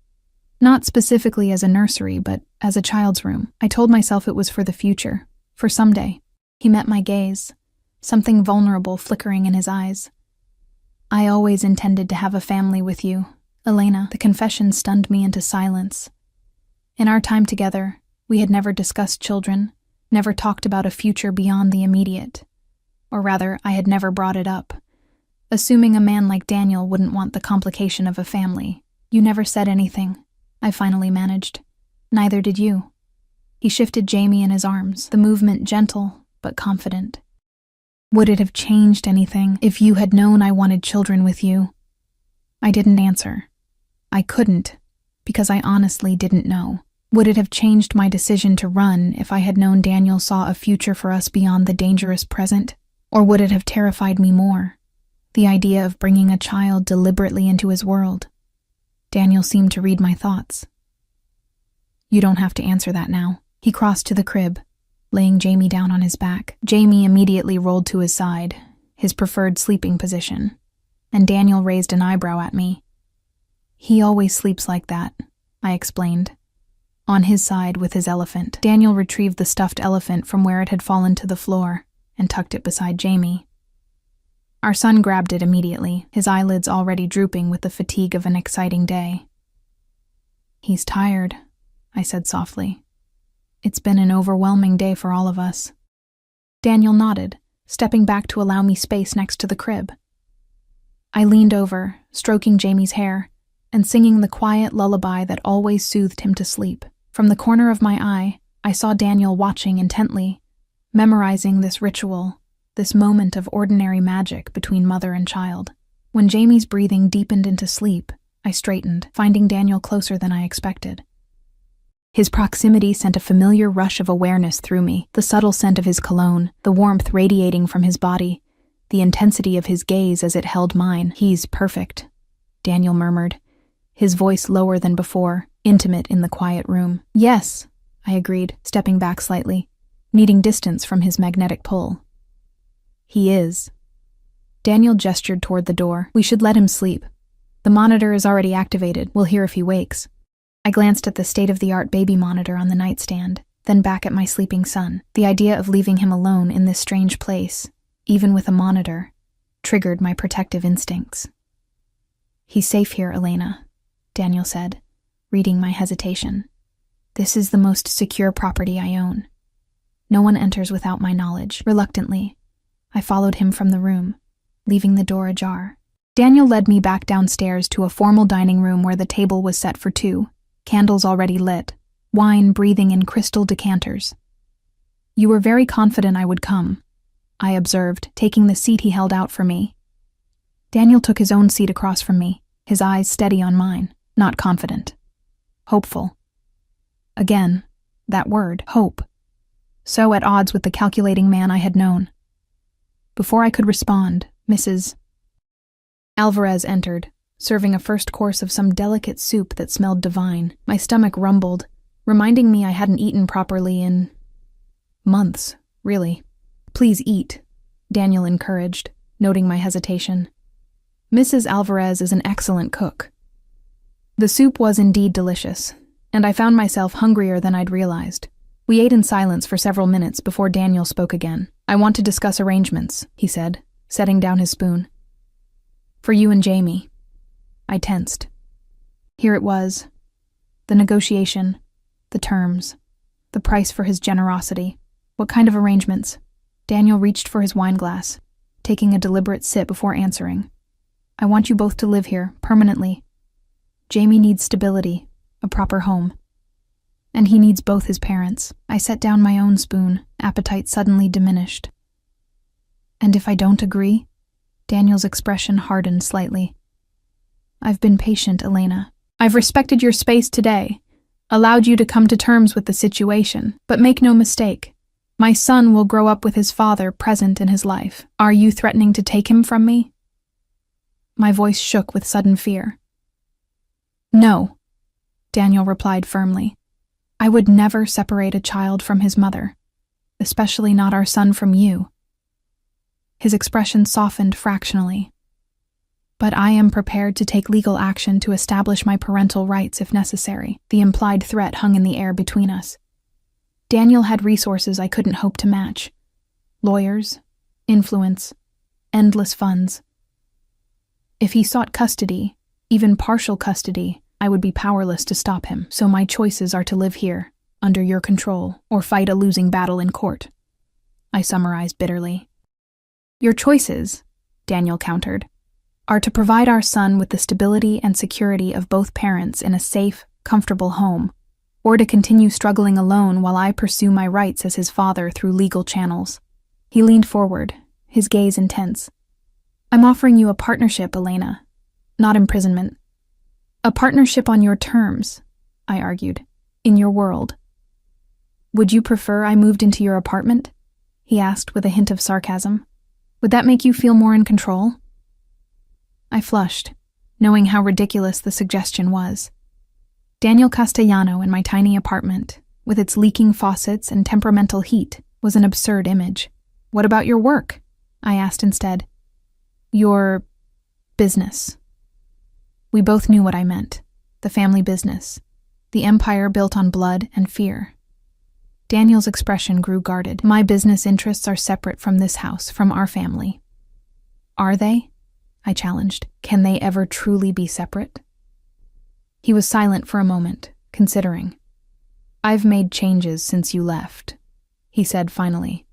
"Not specifically as a nursery, but as a child's room. I told myself it was for the future, for someday." He met my gaze, something vulnerable flickering in his eyes. "I always intended to have a family with you, Elena." The confession stunned me into silence. In our time together, we had never discussed children, never talked about a future beyond the immediate. Or rather, I had never brought it up, assuming a man like Daniel wouldn't want the complication of a family. "You never said anything," I finally managed. "Neither did you." He shifted Jamie in his arms, the movement gentle but confident. "Would it have changed anything if you had known I wanted children with you?" I didn't answer. I couldn't, because I honestly didn't know. Would it have changed my decision to run if I had known Daniel saw a future for us beyond the dangerous present? Or would it have terrified me more? The idea of bringing a child deliberately into his world. Daniel seemed to read my thoughts. You don't have to answer that now. He crossed to the crib, laying Jamie down on his back. Jamie immediately rolled to his side, his preferred sleeping position, and Daniel raised an eyebrow at me. He always sleeps like that, I explained. On his side with his elephant. Daniel retrieved the stuffed elephant from where it had fallen to the floor and tucked it beside Jamie. Our son grabbed it immediately, his eyelids already drooping with the fatigue of an exciting day. He's tired, I said softly. It's been an overwhelming day for all of us. Daniel nodded, stepping back to allow me space next to the crib. I leaned over, stroking Jamie's hair, and singing the quiet lullaby that always soothed him to sleep. From the corner of my eye, I saw Daniel watching intently, memorizing this ritual, this moment of ordinary magic between mother and child. When Jamie's breathing deepened into sleep, I straightened, finding Daniel closer than I expected. His proximity sent a familiar rush of awareness through me, the subtle scent of his cologne, the warmth radiating from his body, the intensity of his gaze as it held mine. He's perfect, Daniel murmured, his voice lower than before, intimate in the quiet room. Yes, I agreed, stepping back slightly, needing distance from his magnetic pull. He is. Daniel gestured toward the door. We should let him sleep. The monitor is already activated. We'll hear if he wakes. I glanced at the state-of-the-art baby monitor on the nightstand, then back at my sleeping son. The idea of leaving him alone in this strange place, even with a monitor, triggered my protective instincts. He's safe here, Elena, Daniel said, reading my hesitation. This is the most secure property I own. No one enters without my knowledge. Reluctantly, I followed him from the room, leaving the door ajar. Daniel led me back downstairs to a formal dining room where the table was set for two, candles already lit, wine breathing in crystal decanters. You were very confident I would come, I observed, taking the seat he held out for me. Daniel took his own seat across from me, his eyes steady on mine, not confident. Hopeful. Again, that word, hope. So at odds with the calculating man I had known. Before I could respond, Mrs. Alvarez entered, serving a first course of some delicate soup that smelled divine. My stomach rumbled, reminding me I hadn't eaten properly in months, really. Please eat, Daniel encouraged, noting my hesitation. Mrs. Alvarez is an excellent cook. The soup was indeed delicious, and I found myself hungrier than I'd realized. We ate in silence for several minutes before Daniel spoke again. I want to discuss arrangements, he said, setting down his spoon. For you and Jamie. I tensed. Here it was. The negotiation, the terms, the price for his generosity. What kind of arrangements? Daniel reached for his wine glass, taking a deliberate sip before answering. I want you both to live here, permanently. Jamie needs stability, a proper home. And he needs both his parents. I set down my own spoon, appetite suddenly diminished. And if I don't agree? Daniel's expression hardened slightly. I've been patient, Elena. I've respected your space today, allowed you to come to terms with the situation, but make no mistake. My son will grow up with his father present in his life. Are you threatening to take him from me? My voice shook with sudden fear. No, Daniel replied firmly. I would never separate a child from his mother, especially not our son from you. His expression softened fractionally. But I am prepared to take legal action to establish my parental rights if necessary. The implied threat hung in the air between us. Daniel had resources I couldn't hope to match. Lawyers, influence, endless funds. If he sought custody, even partial custody, I would be powerless to stop him. So my choices are to live here, under your control, or fight a losing battle in court. I summarized bitterly. Your choices, Daniel countered, are to provide our son with the stability and security of both parents in a safe, comfortable home, or to continue struggling alone while I pursue my rights as his father through legal channels. He leaned forward, his gaze intense. I'm offering you a partnership, Elena, not imprisonment. A partnership on your terms, I argued, in your world. Would you prefer I moved into your apartment? He asked with a hint of sarcasm. Would that make you feel more in control? I flushed, knowing how ridiculous the suggestion was. Daniel Castellano in my tiny apartment, with its leaking faucets and temperamental heat, was an absurd image. What about your work? I asked instead. Your business. We both knew what I meant. The family business. The empire built on blood and fear. Daniel's expression grew guarded. My business interests are separate from this house, from our family. Are they? I challenged. Can they ever truly be separate? He was silent for a moment, considering. I've made changes since you left, he said finally.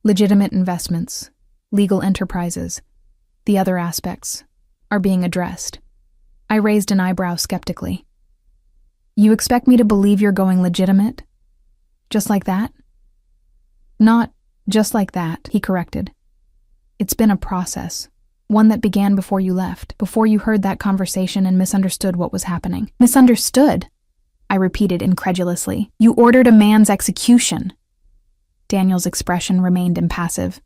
Legitimate investments, legal enterprises, the other aspects, are being addressed. I raised an eyebrow skeptically. You expect me to believe you're going legitimate? Just like that? Not just like that, he corrected. It's been a process, one that began before you left, before you heard that conversation and misunderstood what was happening. Misunderstood? I repeated incredulously. You ordered a man's execution. Daniel's expression remained impassive.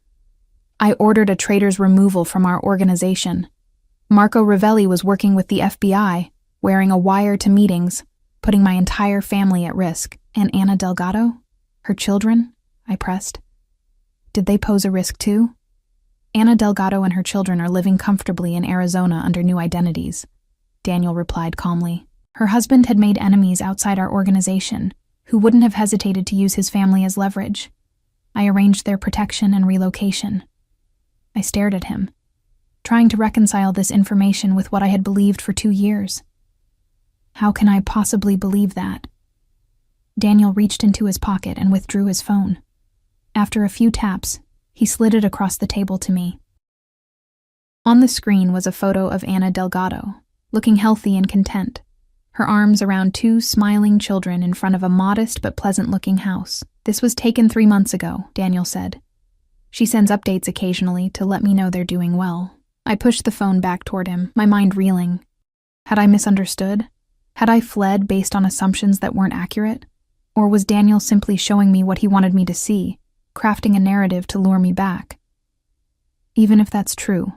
I ordered a traitor's removal from our organization. Marco Ravelli was working with the FBI, wearing a wire to meetings, putting my entire family at risk. And Ana Delgado? Her children? I pressed. Did they pose a risk too? Ana Delgado and her children are living comfortably in Arizona under new identities, Daniel replied calmly. Her husband had made enemies outside our organization, who wouldn't have hesitated to use his family as leverage. I arranged their protection and relocation. I stared at him, trying to reconcile this information with what I had believed for 2 years. How can I possibly believe that? Daniel reached into his pocket and withdrew his phone. After a few taps, he slid it across the table to me. On the screen was a photo of Ana Delgado, looking healthy and content, her arms around 2 smiling children in front of a modest but pleasant-looking house. This was taken 3 months ago, Daniel said. She sends updates occasionally to let me know they're doing well. I pushed the phone back toward him, my mind reeling. Had I misunderstood? Had I fled based on assumptions that weren't accurate? Or was Daniel simply showing me what he wanted me to see, crafting a narrative to lure me back? Even if that's true,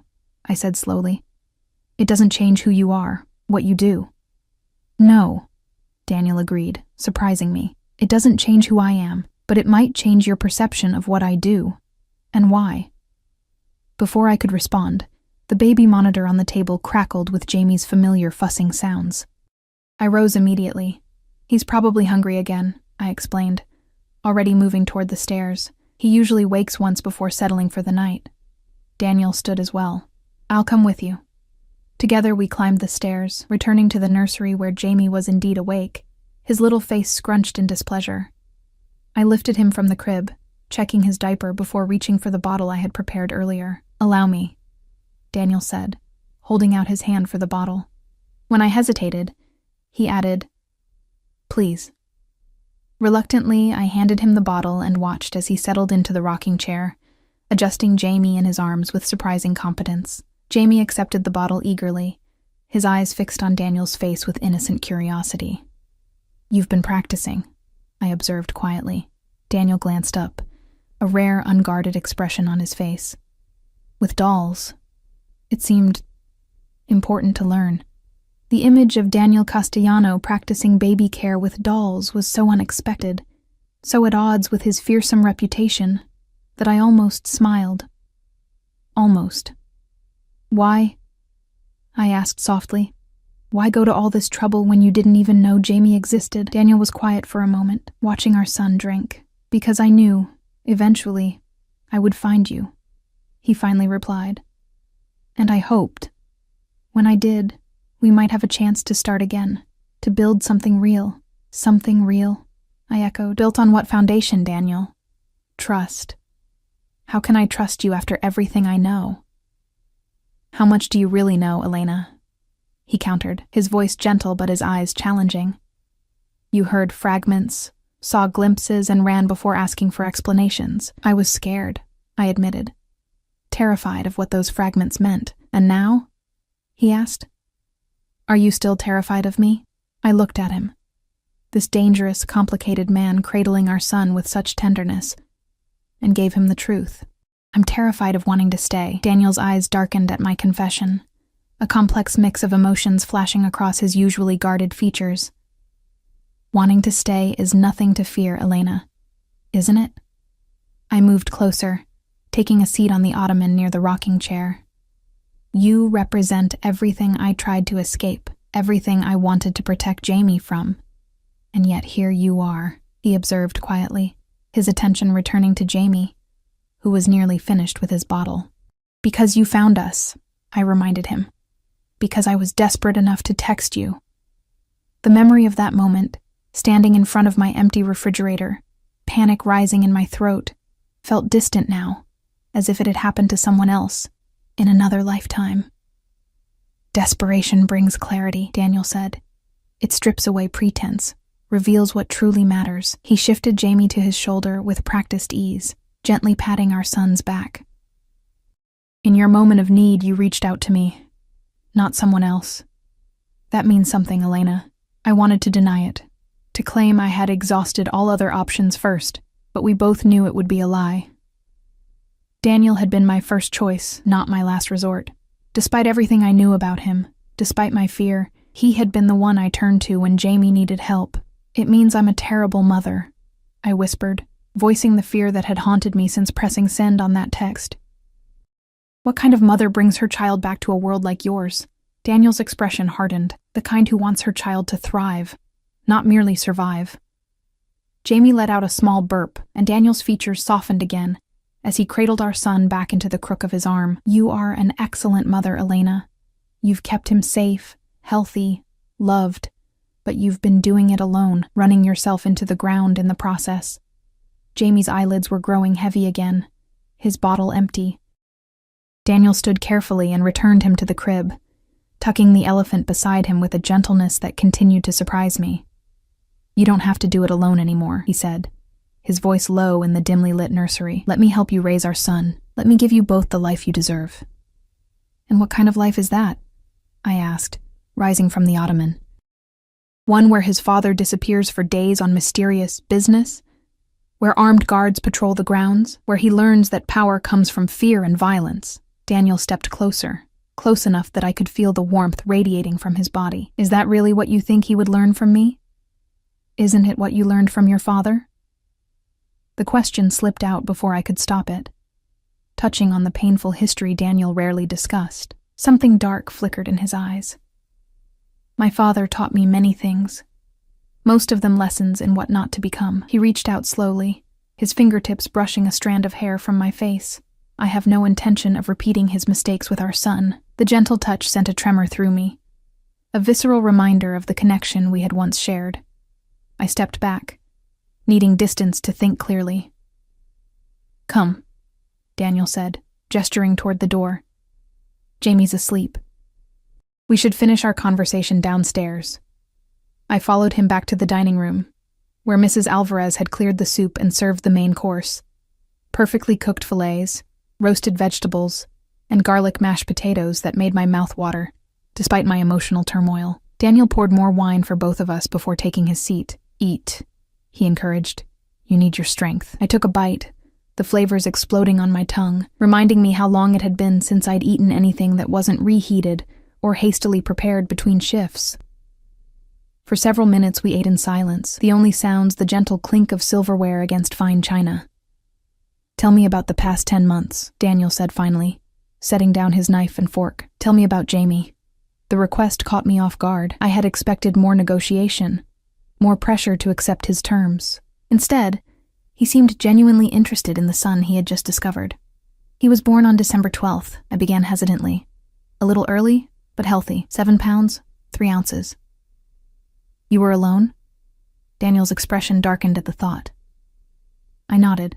I said slowly, it doesn't change who you are, what you do. No, Daniel agreed, surprising me. It doesn't change who I am, but it might change your perception of what I do, and why. Before I could respond, the baby monitor on the table crackled with Jamie's familiar fussing sounds. I rose immediately. He's probably hungry again, I explained, already moving toward the stairs. He usually wakes once before settling for the night. Daniel stood as well. I'll come with you. Together we climbed the stairs, returning to the nursery where Jamie was indeed awake, his little face scrunched in displeasure. I lifted him from the crib, checking his diaper before reaching for the bottle I had prepared earlier. Allow me, Daniel said, holding out his hand for the bottle. When I hesitated, he added, Please. Reluctantly, I handed him the bottle and watched as he settled into the rocking chair, adjusting Jamie in his arms with surprising competence. Jamie accepted the bottle eagerly, his eyes fixed on Daniel's face with innocent curiosity. You've been practicing, I observed quietly. Daniel glanced up, a rare, unguarded expression on his face. With dolls, it seemed important to learn. The image of Daniel Castellano practicing baby care with dolls was so unexpected, so at odds with his fearsome reputation, that I almost smiled. Almost. Why? I asked softly. Why go to all this trouble when you didn't even know Jamie existed? Daniel was quiet for a moment, watching our son drink. Because I knew, eventually, I would find you, he finally replied. And I hoped. When I did, we might have a chance to start again, to build something real. Something real, I echoed. Built on what foundation, Daniel? Trust. How can I trust you after everything I know? How much do you really know, Elena? He countered, his voice gentle but his eyes challenging. You heard fragments, saw glimpses, and ran before asking for explanations. I was scared, I admitted, terrified of what those fragments meant. And now? He asked. Are you still terrified of me? I looked at him, this dangerous, complicated man cradling our son with such tenderness, and gave him the truth. I'm terrified of wanting to stay. Daniel's eyes darkened at my confession, a complex mix of emotions flashing across his usually guarded features. Wanting to stay is nothing to fear, Elena. Isn't it? I moved closer, taking a seat on the ottoman near the rocking chair. You represent everything I tried to escape, everything I wanted to protect Jamie from. And yet here you are, he observed quietly, his attention returning to Jamie, who was nearly finished with his bottle. Because you found us, I reminded him. Because I was desperate enough to text you. The memory of that moment, standing in front of my empty refrigerator, panic rising in my throat, felt distant now, as if it had happened to someone else, in another lifetime. Desperation brings clarity, Daniel said. It strips away pretense, reveals what truly matters. He shifted Jamie to his shoulder with practiced ease, gently patting our son's back. In your moment of need, you reached out to me, not someone else. That means something, Elena. I wanted to deny it, to claim I had exhausted all other options first, but we both knew it would be a lie. Daniel had been my first choice, not my last resort. Despite everything I knew about him, despite my fear, he had been the one I turned to when Jamie needed help. It means I'm a terrible mother, I whispered, voicing the fear that had haunted me since pressing send on that text. What kind of mother brings her child back to a world like yours? Daniel's expression hardened, the kind who wants her child to thrive, not merely survive. Jamie let out a small burp, and Daniel's features softened again, as he cradled our son back into the crook of his arm. You are an excellent mother, Elena. You've kept him safe, healthy, loved, but you've been doing it alone, running yourself into the ground in the process. Jamie's eyelids were growing heavy again, his bottle empty. Daniel stood carefully and returned him to the crib, tucking the elephant beside him with a gentleness that continued to surprise me. You don't have to do it alone anymore, he said, his voice low in the dimly lit nursery. Let me help you raise our son. Let me give you both the life you deserve. And what kind of life is that? I asked, rising from the ottoman. One where his father disappears for days on mysterious business? Where armed guards patrol the grounds? Where he learns that power comes from fear and violence? Daniel stepped closer, close enough that I could feel the warmth radiating from his body. Is that really what you think he would learn from me? Isn't it what you learned from your father? The question slipped out before I could stop it, touching on the painful history Daniel rarely discussed. Something dark flickered in his eyes. My father taught me many things, most of them lessons in what not to become. He reached out slowly, his fingertips brushing a strand of hair from my face. I have no intention of repeating his mistakes with our son. The gentle touch sent a tremor through me, a visceral reminder of the connection we had once shared. I stepped back, needing distance to think clearly. Come, Daniel said, gesturing toward the door. Jamie's asleep. We should finish our conversation downstairs. I followed him back to the dining room, where Mrs. Alvarez had cleared the soup and served the main course. Perfectly cooked fillets, roasted vegetables, and garlic mashed potatoes that made my mouth water, despite my emotional turmoil. Daniel poured more wine for both of us before taking his seat. Eat, he encouraged. You need your strength. I took a bite, the flavors exploding on my tongue, reminding me how long it had been since I'd eaten anything that wasn't reheated or hastily prepared between shifts. For several minutes we ate in silence, the only sounds the gentle clink of silverware against fine china. Tell me about the past 10 months, Daniel said finally, setting down his knife and fork. Tell me about Jamie. The request caught me off guard. I had expected more negotiation, more pressure to accept his terms. Instead, he seemed genuinely interested in the son he had just discovered. He was born on December 12th, I began hesitantly. A little early, but healthy. 7 pounds, 3 ounces. You were alone? Daniel's expression darkened at the thought. I nodded.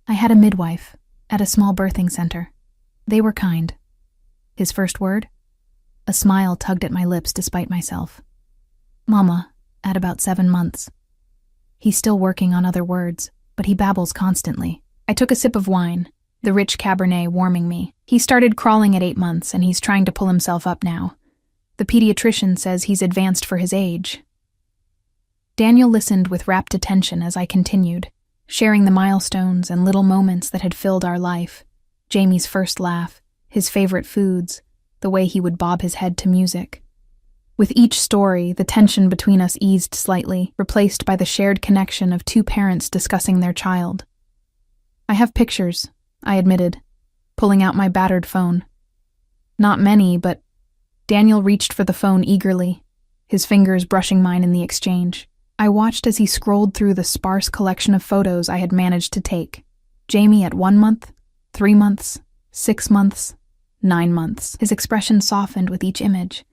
I had a midwife at a small birthing center. They were kind. His first word? A smile tugged at my lips despite myself. Mama, at about 7 months. He's still working on other words, but he babbles constantly. I took a sip of wine, the rich Cabernet warming me. He started crawling at 8 months, and he's trying to pull himself up now. The pediatrician says he's advanced for his age. Daniel listened with rapt attention as I continued, sharing the milestones and little moments that had filled our life. Jamie's first laugh, his favorite foods, the way he would bob his head to music. With each story, the tension between us eased slightly, replaced by the shared connection of two parents discussing their child. "I have pictures," I admitted, pulling out my battered phone. "Not many, but—" Daniel reached for the phone eagerly, his fingers brushing mine in the exchange. I watched as he scrolled through the sparse collection of photos I had managed to take. Jamie at 1 month, 3 months, 6 months, 9 months. His expression softened with each image,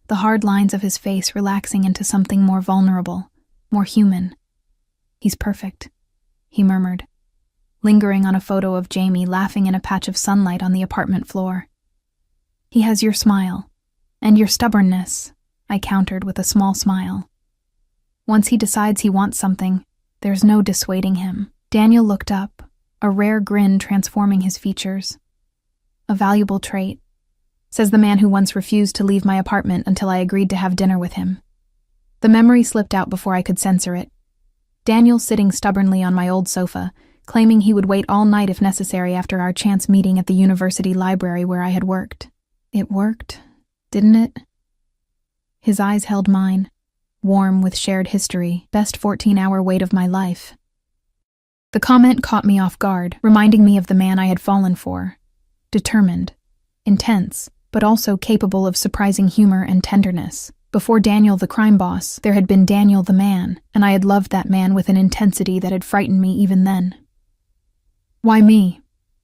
the hard lines of his face relaxing into something more vulnerable, more human. "He's perfect," he murmured, lingering on a photo of Jamie laughing in a patch of sunlight on the apartment floor. "He has your smile, and your stubbornness," I countered with a small smile. "Once he decides he wants something, there's no dissuading him." Daniel looked up, a rare grin transforming his features. "A valuable trait," says the man who once refused to leave my apartment until I agreed to have dinner with him. The memory slipped out before I could censor it. Daniel sitting stubbornly on my old sofa, claiming he would wait all night if necessary after our chance meeting at the university library where I had worked. It worked, didn't it? His eyes held mine, warm with shared history, best 14-hour wait of my life. The comment caught me off guard, reminding me of the man I had fallen for. Determined, intense, but also capable of surprising humor and tenderness. Before Daniel the crime boss, there had been Daniel the man, and I had loved that man with an intensity that had frightened me even then. "Why me?"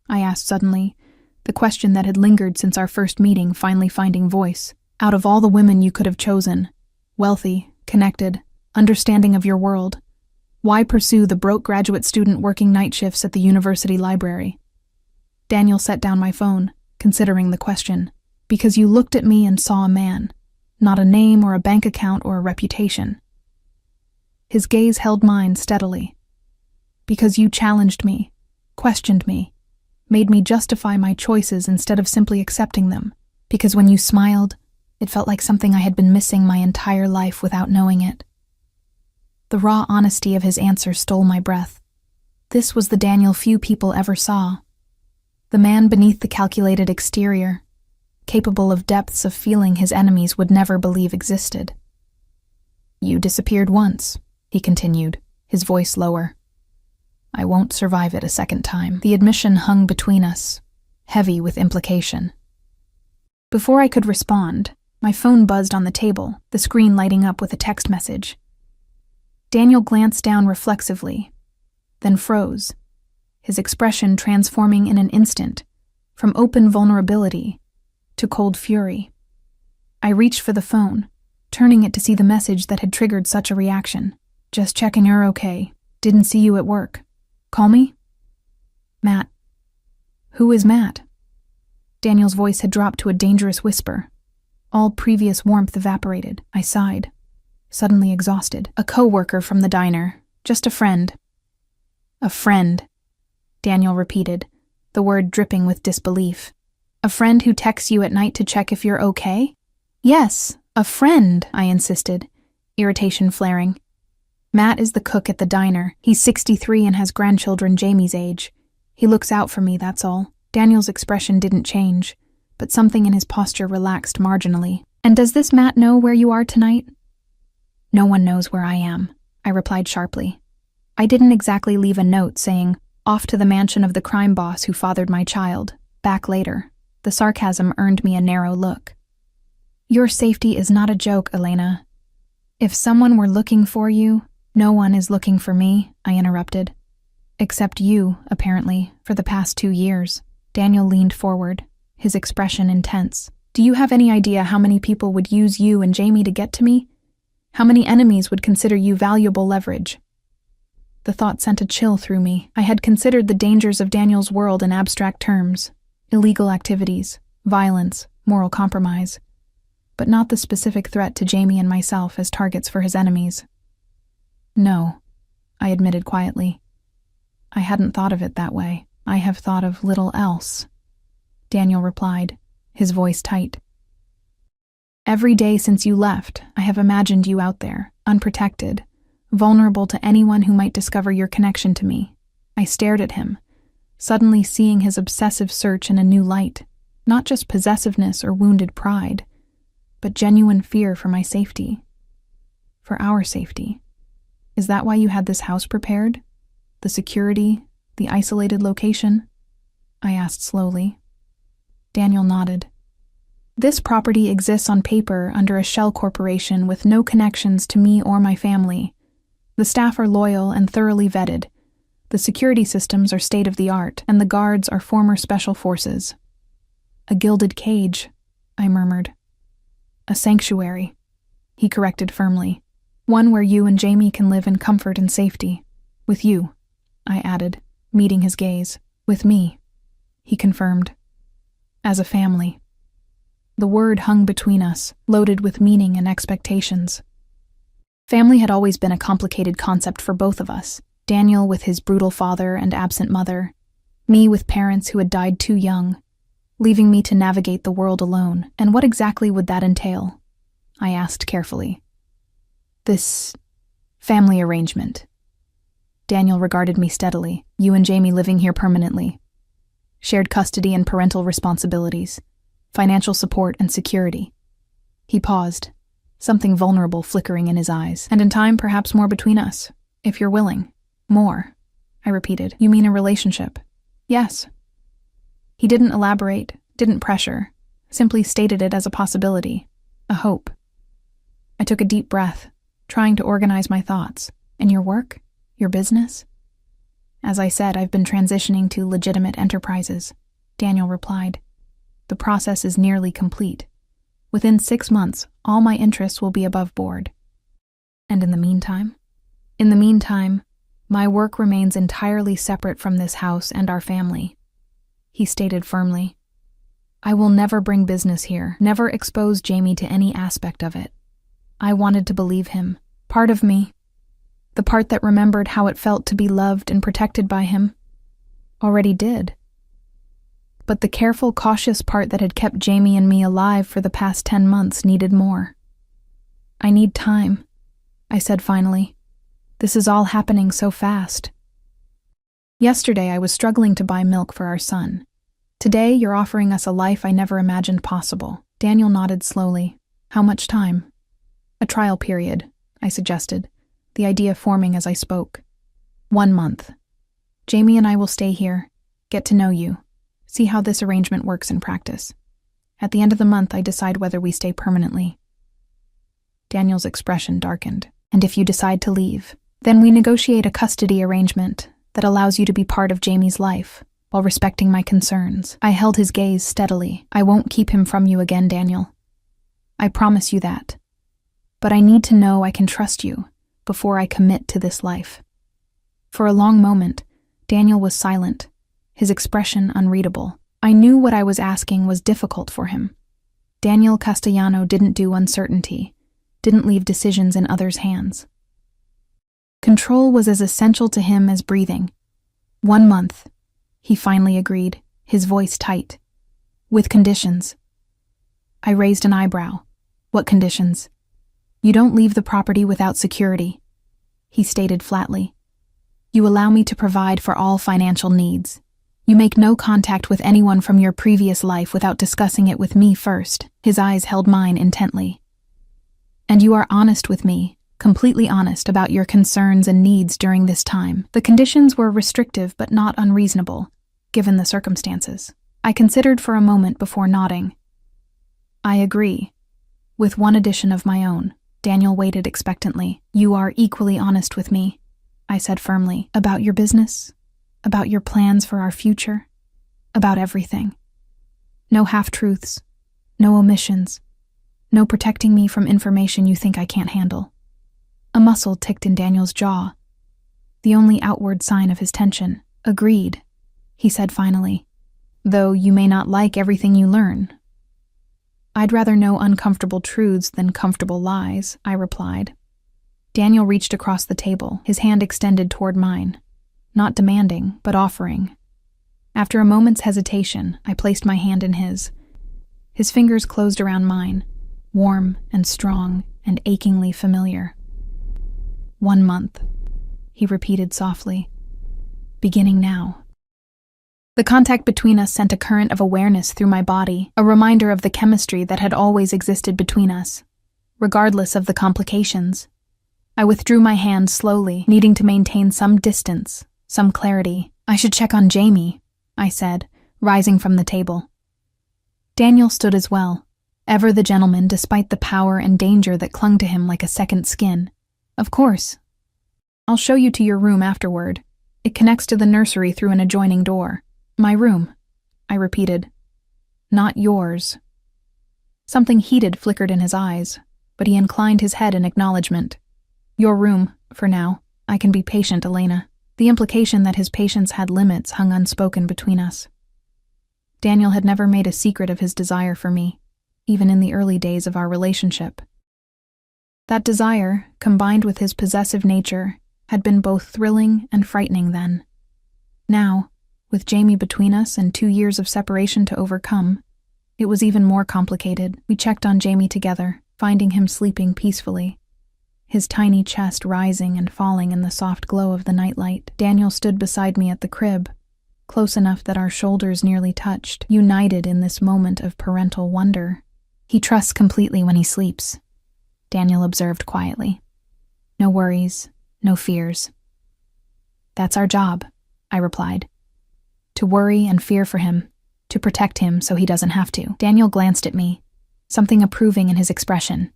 I asked suddenly, the question that had lingered since our first meeting finally finding voice. "Out of all the women you could have chosen, wealthy, connected, understanding of your world, why pursue the broke graduate student working night shifts at the university library?" Daniel set down my phone, considering the question. "Because you looked at me and saw a man, not a name or a bank account or a reputation." His gaze held mine steadily. "Because you challenged me, questioned me, made me justify my choices instead of simply accepting them. Because when you smiled, it felt like something I had been missing my entire life without knowing it." The raw honesty of his answer stole my breath. This was the Daniel few people ever saw. The man beneath the calculated exterior, capable of depths of feeling his enemies would never believe existed. "You disappeared once," he continued, his voice lower. "I won't survive it a second time." The admission hung between us, heavy with implication. Before I could respond, my phone buzzed on the table, the screen lighting up with a text message. Daniel glanced down reflexively, then froze, his expression transforming in an instant, from open vulnerability to cold fury. I reached for the phone, turning it to see the message that had triggered such a reaction. "Just checking you're okay. Didn't see you at work. Call me?" "Matt." "Who is Matt?" Daniel's voice had dropped to a dangerous whisper. All previous warmth evaporated. I sighed, suddenly exhausted. "A co-worker from the diner. Just a friend." "A friend," Daniel repeated, the word dripping with disbelief. "A friend who texts you at night to check if you're okay?" "Yes, a friend," I insisted, irritation flaring. "Matt is the cook at the diner. He's 63 and has grandchildren Jamie's age. He looks out for me, that's all." Daniel's expression didn't change, but something in his posture relaxed marginally. "And does this Matt know where you are tonight?" "No one knows where I am," I replied sharply. I didn't exactly leave a note saying, "Off to the mansion of the crime boss who fathered my child. Back later." The sarcasm earned me a narrow look. "Your safety is not a joke, Elena. If someone were looking for you—" "No one is looking for me," I interrupted. "Except you, apparently, for the past 2 years. Daniel leaned forward, his expression intense. "Do you have any idea how many people would use you and Jamie to get to me? How many enemies would consider you valuable leverage?" The thought sent a chill through me. I had considered the dangers of Daniel's world in abstract terms: illegal activities, violence, moral compromise, but not the specific threat to Jamie and myself as targets for his enemies. "No," I admitted quietly. "I hadn't thought of it that way. I have thought of little else," Daniel replied, his voice tight. "Every day since you left, I have imagined you out there, unprotected, vulnerable to anyone who might discover your connection to me." I stared at him, suddenly seeing his obsessive search in a new light, not just possessiveness or wounded pride, but genuine fear for my safety. For our safety. Is that why you had this house prepared? The security, the isolated location? I asked slowly. Daniel nodded. This property exists on paper under a shell corporation with no connections to me or my family. The staff are loyal and thoroughly vetted. The security systems are state-of-the-art, and the guards are former special forces. A gilded cage, I murmured. A sanctuary, he corrected firmly. One where you and Jamie can live in comfort and safety. With you, I added, meeting his gaze. With me, he confirmed. As a family. The word hung between us, loaded with meaning and expectations. Family had always been a complicated concept for both of us. Daniel with his brutal father and absent mother, me with parents who had died too young, leaving me to navigate the world alone. And what exactly would that entail? I asked carefully. This family arrangement. Daniel regarded me steadily. You and Jamie living here permanently. Shared custody and parental responsibilities. Financial support and security. He paused, something vulnerable flickering in his eyes. And in time, perhaps more between us, if you're willing. More, I repeated. You mean a relationship? Yes. He didn't elaborate, didn't pressure, simply stated it as a possibility, a hope. I took a deep breath, trying to organize my thoughts. And your work? Your business? As I said, I've been transitioning to legitimate enterprises, Daniel replied. The process is nearly complete. Within 6 months, all my interests will be above board. And in the meantime? In the meantime, my work remains entirely separate from this house and our family, he stated firmly. I will never bring business here, never expose Jamie to any aspect of it. I wanted to believe him, part of me, the part that remembered how it felt to be loved and protected by him, already did. But the careful, cautious part that had kept Jamie and me alive for the past 10 months needed more. I need time, I said finally. This is all happening so fast. Yesterday I was struggling to buy milk for our son. Today you're offering us a life I never imagined possible. Daniel nodded slowly. How much time? A trial period, I suggested, the idea forming as I spoke. 1 month. Jamie and I will stay here, get to know you, see how this arrangement works in practice. At the end of the month I decide whether we stay permanently. Daniel's expression darkened. And if you decide to leave? Then we negotiate a custody arrangement that allows you to be part of Jamie's life, while respecting my concerns. I held his gaze steadily. I won't keep him from you again, Daniel. I promise you that. But I need to know I can trust you before I commit to this life. For a long moment, Daniel was silent, his expression unreadable. I knew what I was asking was difficult for him. Daniel Castellano didn't do uncertainty, didn't leave decisions in others' hands. Control was as essential to him as breathing. 1 month, he finally agreed, his voice tight. With conditions. I raised an eyebrow. What conditions? You don't leave the property without security, he stated flatly. You allow me to provide for all financial needs. You make no contact with anyone from your previous life without discussing it with me first. His eyes held mine intently. And you are honest with me, completely honest about your concerns and needs during this time. The conditions were restrictive but not unreasonable, given the circumstances. I considered for a moment before nodding. I agree, with one addition of my own. Daniel waited expectantly. You are equally honest with me, I said firmly, about your business, about your plans for our future, about everything. No half-truths, no omissions, no protecting me from information you think I can't handle. A muscle ticked in Daniel's jaw, the only outward sign of his tension. Agreed, he said finally, though you may not like everything you learn. I'd rather know uncomfortable truths than comfortable lies, I replied. Daniel reached across the table, his hand extended toward mine, not demanding, but offering. After a moment's hesitation, I placed my hand in his. His fingers closed around mine, warm and strong and achingly familiar. 1 month, he repeated softly, beginning now. The contact between us sent a current of awareness through my body, a reminder of the chemistry that had always existed between us, regardless of the complications. I withdrew my hand slowly, needing to maintain some distance, some clarity. "I should check on Jamie," I said, rising from the table. Daniel stood as well, ever the gentleman despite the power and danger that clung to him like a second skin. "Of course. I'll show you to your room afterward. It connects to the nursery through an adjoining door." "My room," I repeated. "Not yours." Something heated flickered in his eyes, but he inclined his head in acknowledgement. "Your room, for now. I can be patient, Elena." The implication that his patience had limits hung unspoken between us. Daniel had never made a secret of his desire for me, even in the early days of our relationship. That desire, combined with his possessive nature, had been both thrilling and frightening then. Now, with Jamie between us and 2 years of separation to overcome, it was even more complicated. We checked on Jamie together, finding him sleeping peacefully, his tiny chest rising and falling in the soft glow of the nightlight. Daniel stood beside me at the crib, close enough that our shoulders nearly touched, united in this moment of parental wonder. "He trusts completely when he sleeps," Daniel observed quietly. "No worries, no fears." "That's our job," I replied. "To worry and fear for him, to protect him so he doesn't have to." Daniel glanced at me, something approving in his expression.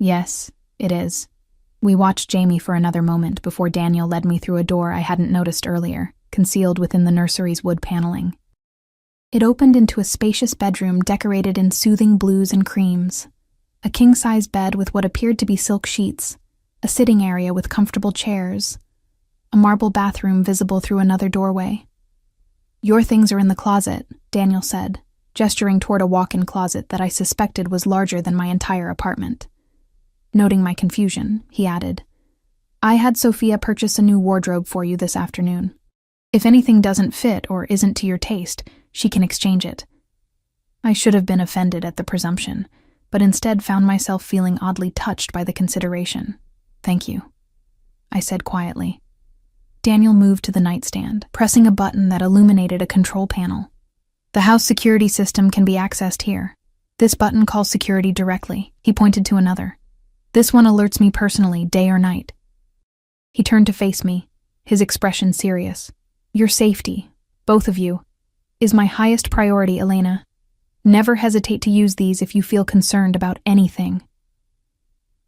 "Yes, it is." We watched Jamie for another moment before Daniel led me through a door I hadn't noticed earlier, concealed within the nursery's wood paneling. It opened into a spacious bedroom decorated in soothing blues and creams, a king-size bed with what appeared to be silk sheets, a sitting area with comfortable chairs, a marble bathroom visible through another doorway. "Your things are in the closet," Daniel said, gesturing toward a walk-in closet that I suspected was larger than my entire apartment. Noting my confusion, he added, "I had Sophia purchase a new wardrobe for you this afternoon. If anything doesn't fit or isn't to your taste, she can exchange it." I should have been offended at the presumption, but instead found myself feeling oddly touched by the consideration. "Thank you," I said quietly. Daniel moved to the nightstand, pressing a button that illuminated a control panel. "The house security system can be accessed here. This button calls security directly." He pointed to another. "This one alerts me personally, day or night." He turned to face me, his expression serious. "Your safety, both of you, is my highest priority, Elena. Never hesitate to use these if you feel concerned about anything."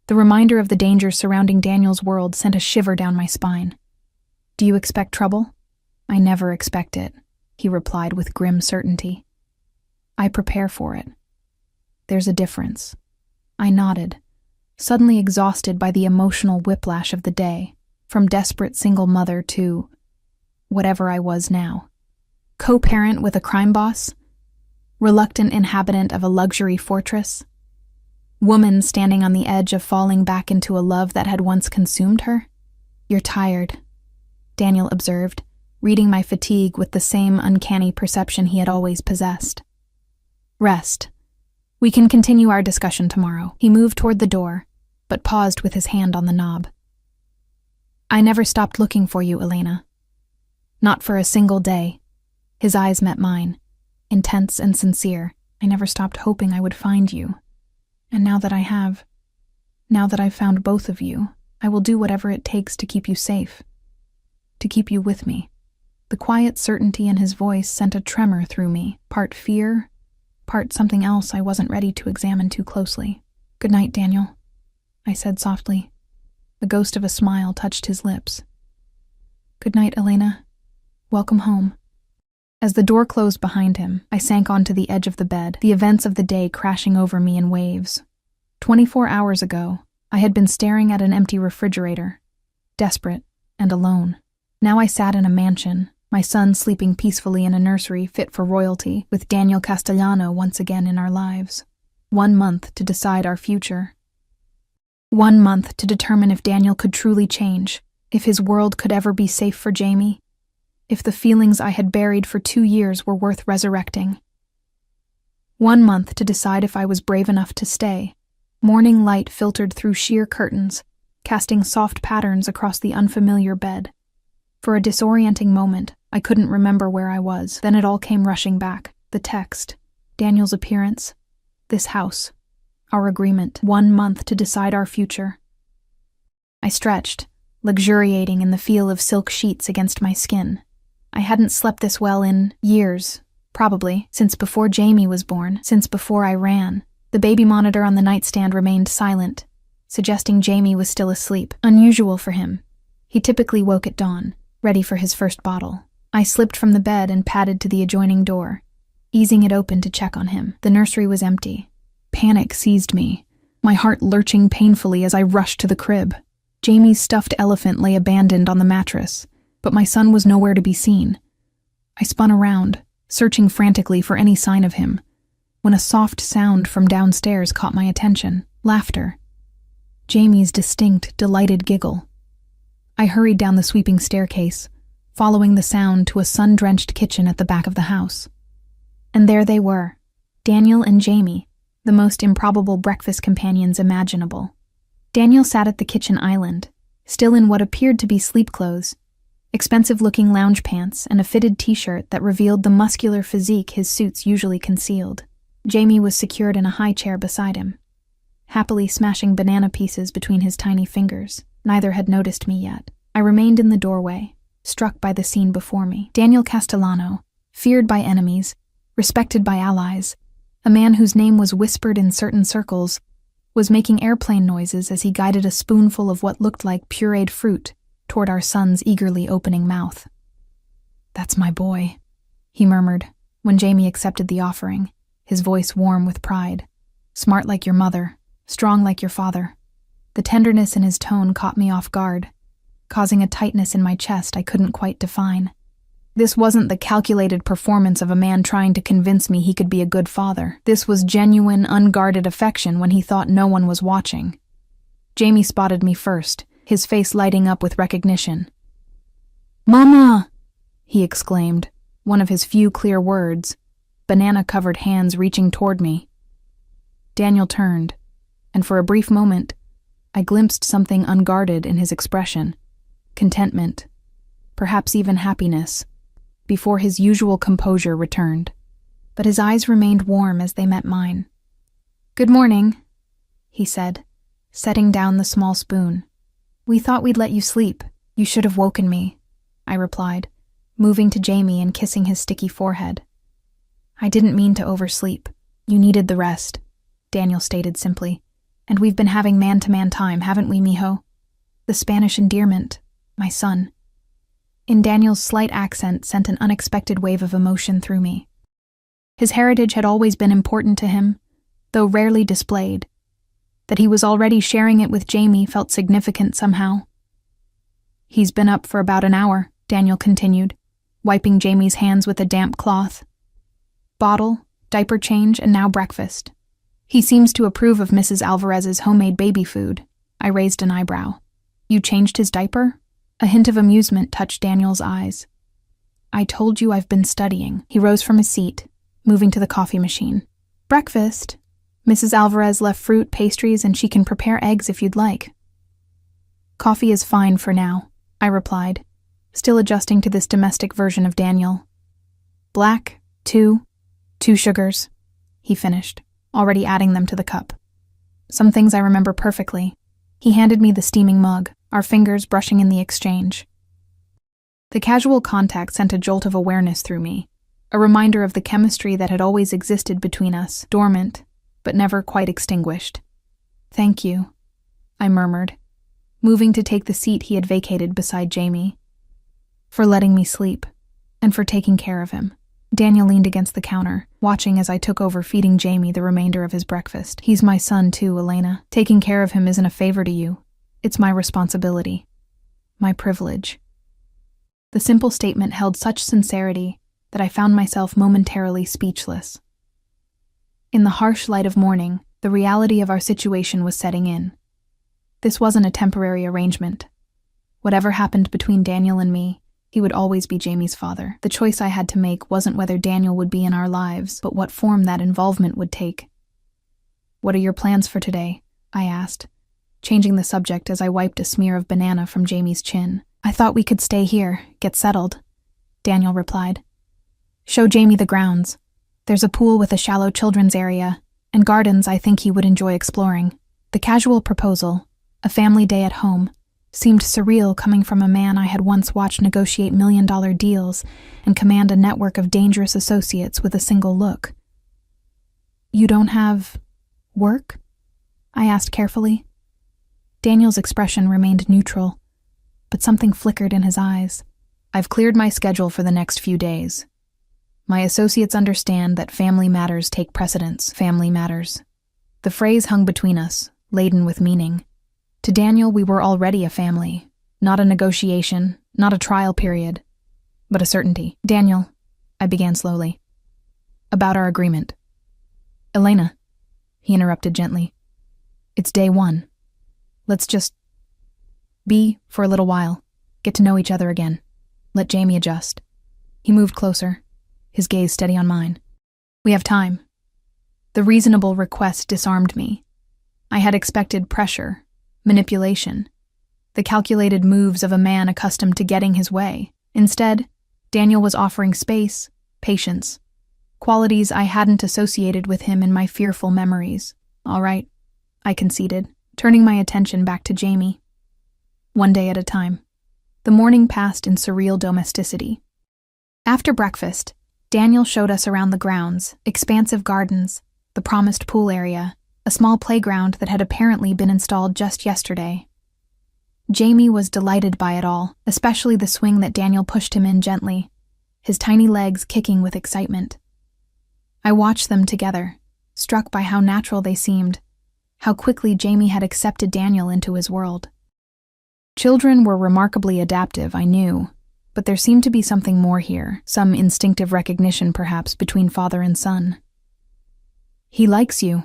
The reminder of the dangers surrounding Daniel's world sent a shiver down my spine. "Do you expect trouble?" "I never expect it," he replied with grim certainty. "I prepare for it. There's a difference." I nodded, suddenly exhausted by the emotional whiplash of the day, from desperate single mother to whatever I was now. Co-parent with a crime boss? Reluctant inhabitant of a luxury fortress? Woman standing on the edge of falling back into a love that had once consumed her? "You're tired," Daniel observed, reading my fatigue with the same uncanny perception he had always possessed. "Rest. We can continue our discussion tomorrow." He moved toward the door, but paused with his hand on the knob. "I never stopped looking for you, Elena. Not for a single day." His eyes met mine, intense and sincere. "I never stopped hoping I would find you. And now that I've found both of you, I will do whatever it takes to keep you safe. To keep you with me." The quiet certainty in his voice sent a tremor through me, part fear, part something else I wasn't ready to examine too closely. "Good night, Daniel," I said softly. The ghost of a smile touched his lips. "Good night, Elena. Welcome home." As the door closed behind him, I sank onto the edge of the bed, the events of the day crashing over me in waves. 24 hours ago, I had been staring at an empty refrigerator, desperate and alone. Now I sat in a mansion, my son sleeping peacefully in a nursery fit for royalty, with Daniel Castellano once again in our lives. 1 month to decide our future. 1 month to determine if Daniel could truly change, if his world could ever be safe for Jamie, if the feelings I had buried for 2 years were worth resurrecting. 1 month to decide if I was brave enough to stay. Morning light filtered through sheer curtains, casting soft patterns across the unfamiliar bed. For a disorienting moment, I I couldn't remember where I was. Then it all came rushing back. The text, Daniel's appearance, this house, our agreement, 1 month to decide our future. I stretched, luxuriating in the feel of silk sheets against my skin. I hadn't slept this well in years, probably, since before Jamie was born, since before I ran. The baby monitor on the nightstand remained silent, suggesting Jamie was still asleep, unusual for him. He typically woke at dawn, ready for his first bottle. I slipped from the bed and padded to the adjoining door, easing it open to check on him. The nursery was empty. Panic seized me, my heart lurching painfully as I rushed to the crib. Jamie's stuffed elephant lay abandoned on the mattress, but my son was nowhere to be seen. I spun around, searching frantically for any sign of him, when a soft sound from downstairs caught my attention. Laughter. Jamie's distinct, delighted giggle. I hurried down the sweeping staircase, following the sound to a sun-drenched kitchen at the back of the house. And there they were, Daniel and Jamie, the most improbable breakfast companions imaginable. Daniel sat at the kitchen island, still in what appeared to be sleep clothes, expensive-looking lounge pants and a fitted t-shirt that revealed the muscular physique his suits usually concealed. Jamie was secured in a high chair beside him, happily smashing banana pieces between his tiny fingers. Neither had noticed me yet. I remained in the doorway, struck by the scene before me. Daniel Castellano, feared by enemies, respected by allies, a man whose name was whispered in certain circles, was making airplane noises as he guided a spoonful of what looked like pureed fruit toward our son's eagerly opening mouth. "That's my boy," he murmured when Jamie accepted the offering, his voice warm with pride. "Smart like your mother, strong like your father." The tenderness in his tone caught me off guard, causing a tightness in my chest I couldn't quite define. This wasn't the calculated performance of a man trying to convince me he could be a good father. This was genuine, unguarded affection when he thought no one was watching. Jamie spotted me first, his face lighting up with recognition. "Mama!" he exclaimed, one of his few clear words, banana-covered hands reaching toward me. Daniel turned, and for a brief moment, I glimpsed something unguarded in his expression. Contentment, perhaps even happiness, before his usual composure returned. But his eyes remained warm as they met mine. "Good morning," he said, setting down the small spoon. "We thought we'd let you sleep. You should have woken me," I replied, moving to Jamie and kissing his sticky forehead. "I didn't mean to oversleep. You needed the rest," Daniel stated simply. "And we've been having man-to-man time, haven't we, mijo? The Spanish endearment, my son." In Daniel's slight accent sent an unexpected wave of emotion through me. His heritage had always been important to him, though rarely displayed. That he was already sharing it with Jamie felt significant somehow. "He's been up for about an hour," Daniel continued, wiping Jamie's hands with a damp cloth. "Bottle, diaper change, and now breakfast. He seems to approve of Mrs. Alvarez's homemade baby food." I raised an eyebrow. "You changed his diaper?" A hint of amusement touched Daniel's eyes. "I told you I've been studying." He rose from his seat, moving to the coffee machine. "Breakfast? Mrs. Alvarez left fruit, pastries, and she can prepare eggs if you'd like." "Coffee is fine for now," I replied, still adjusting to this domestic version of Daniel. "Black, 2 sugars," he finished, already adding them to the cup. Some things I remember perfectly. He handed me the steaming mug, our fingers brushing in the exchange. The casual contact sent a jolt of awareness through me, a reminder of the chemistry that had always existed between us, dormant, but never quite extinguished. "Thank you," I murmured, moving to take the seat he had vacated beside Jamie. "For letting me sleep, and for taking care of him." Daniel leaned against the counter, watching as I took over feeding Jamie the remainder of his breakfast. "He's my son too, Elena. Taking care of him isn't a favor to you. It's my responsibility. My privilege." The simple statement held such sincerity that I found myself momentarily speechless. In the harsh light of morning, the reality of our situation was setting in. This wasn't a temporary arrangement. Whatever happened between Daniel and me, he would always be Jamie's father. The choice I had to make wasn't whether Daniel would be in our lives, but what form that involvement would take. "What are your plans for today?" I asked, changing the subject as I wiped a smear of banana from Jamie's chin. "I thought we could stay here, get settled." Daniel replied. Show Jamie the grounds. There's a pool with a shallow children's area, and gardens I think he would enjoy exploring. The casual proposal, a family day at home, seemed surreal coming from a man I had once watched negotiate million-dollar deals and command a network of dangerous associates with a single look. You don't have work? I asked carefully. Daniel's expression remained neutral, but something flickered in his eyes. I've cleared my schedule for the next few days. My associates understand that family matters take precedence. Family matters. The phrase hung between us, laden with meaning. To Daniel, we were already a family, not a negotiation, not a trial period, but a certainty. Daniel, I began slowly, about our agreement. Elena, he interrupted gently. It's day one. Let's just be for a little while, get to know each other again. Let Jamie adjust. He moved closer, his gaze steady on mine. We have time. The reasonable request disarmed me. I had expected pressure, manipulation, the calculated moves of a man accustomed to getting his way. Instead, Daniel was offering space, patience, qualities I hadn't associated with him in my fearful memories. All right, I conceded, turning my attention back to Jamie. One day at a time. The morning passed in surreal domesticity. After breakfast, Daniel showed us around the grounds, expansive gardens, the promised pool area, a small playground that had apparently been installed just yesterday. Jamie was delighted by it all, especially the swing that Daniel pushed him in gently, his tiny legs kicking with excitement. I watched them together, struck by how natural they seemed, how quickly Jamie had accepted Daniel into his world. Children were remarkably adaptive, I knew, but there seemed to be something more here, some instinctive recognition perhaps between father and son. He likes you,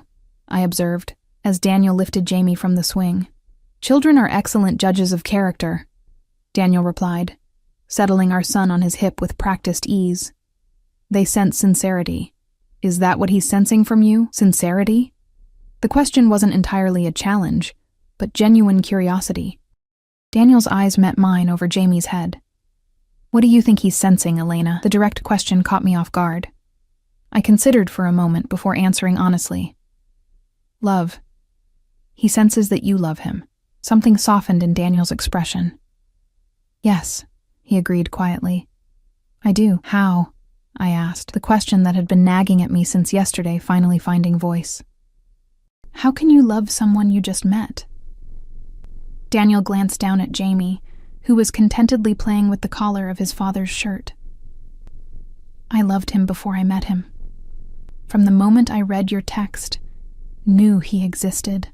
I observed, as Daniel lifted Jamie from the swing. Children are excellent judges of character, Daniel replied, settling our son on his hip with practiced ease. They sense sincerity. Is that what he's sensing from you? Sincerity? The question wasn't entirely a challenge, but genuine curiosity. Daniel's eyes met mine over Jamie's head. What do you think he's sensing, Elena? The direct question caught me off guard. I considered for a moment before answering honestly. Love. He senses that you love him. Something softened in Daniel's expression. Yes, he agreed quietly. I do. How? I asked, the question that had been nagging at me since yesterday finally finding voice. How can you love someone you just met? Daniel glanced down at Jamie, who was contentedly playing with the collar of his father's shirt. I loved him before I met him. From the moment I read your text, knew he existed.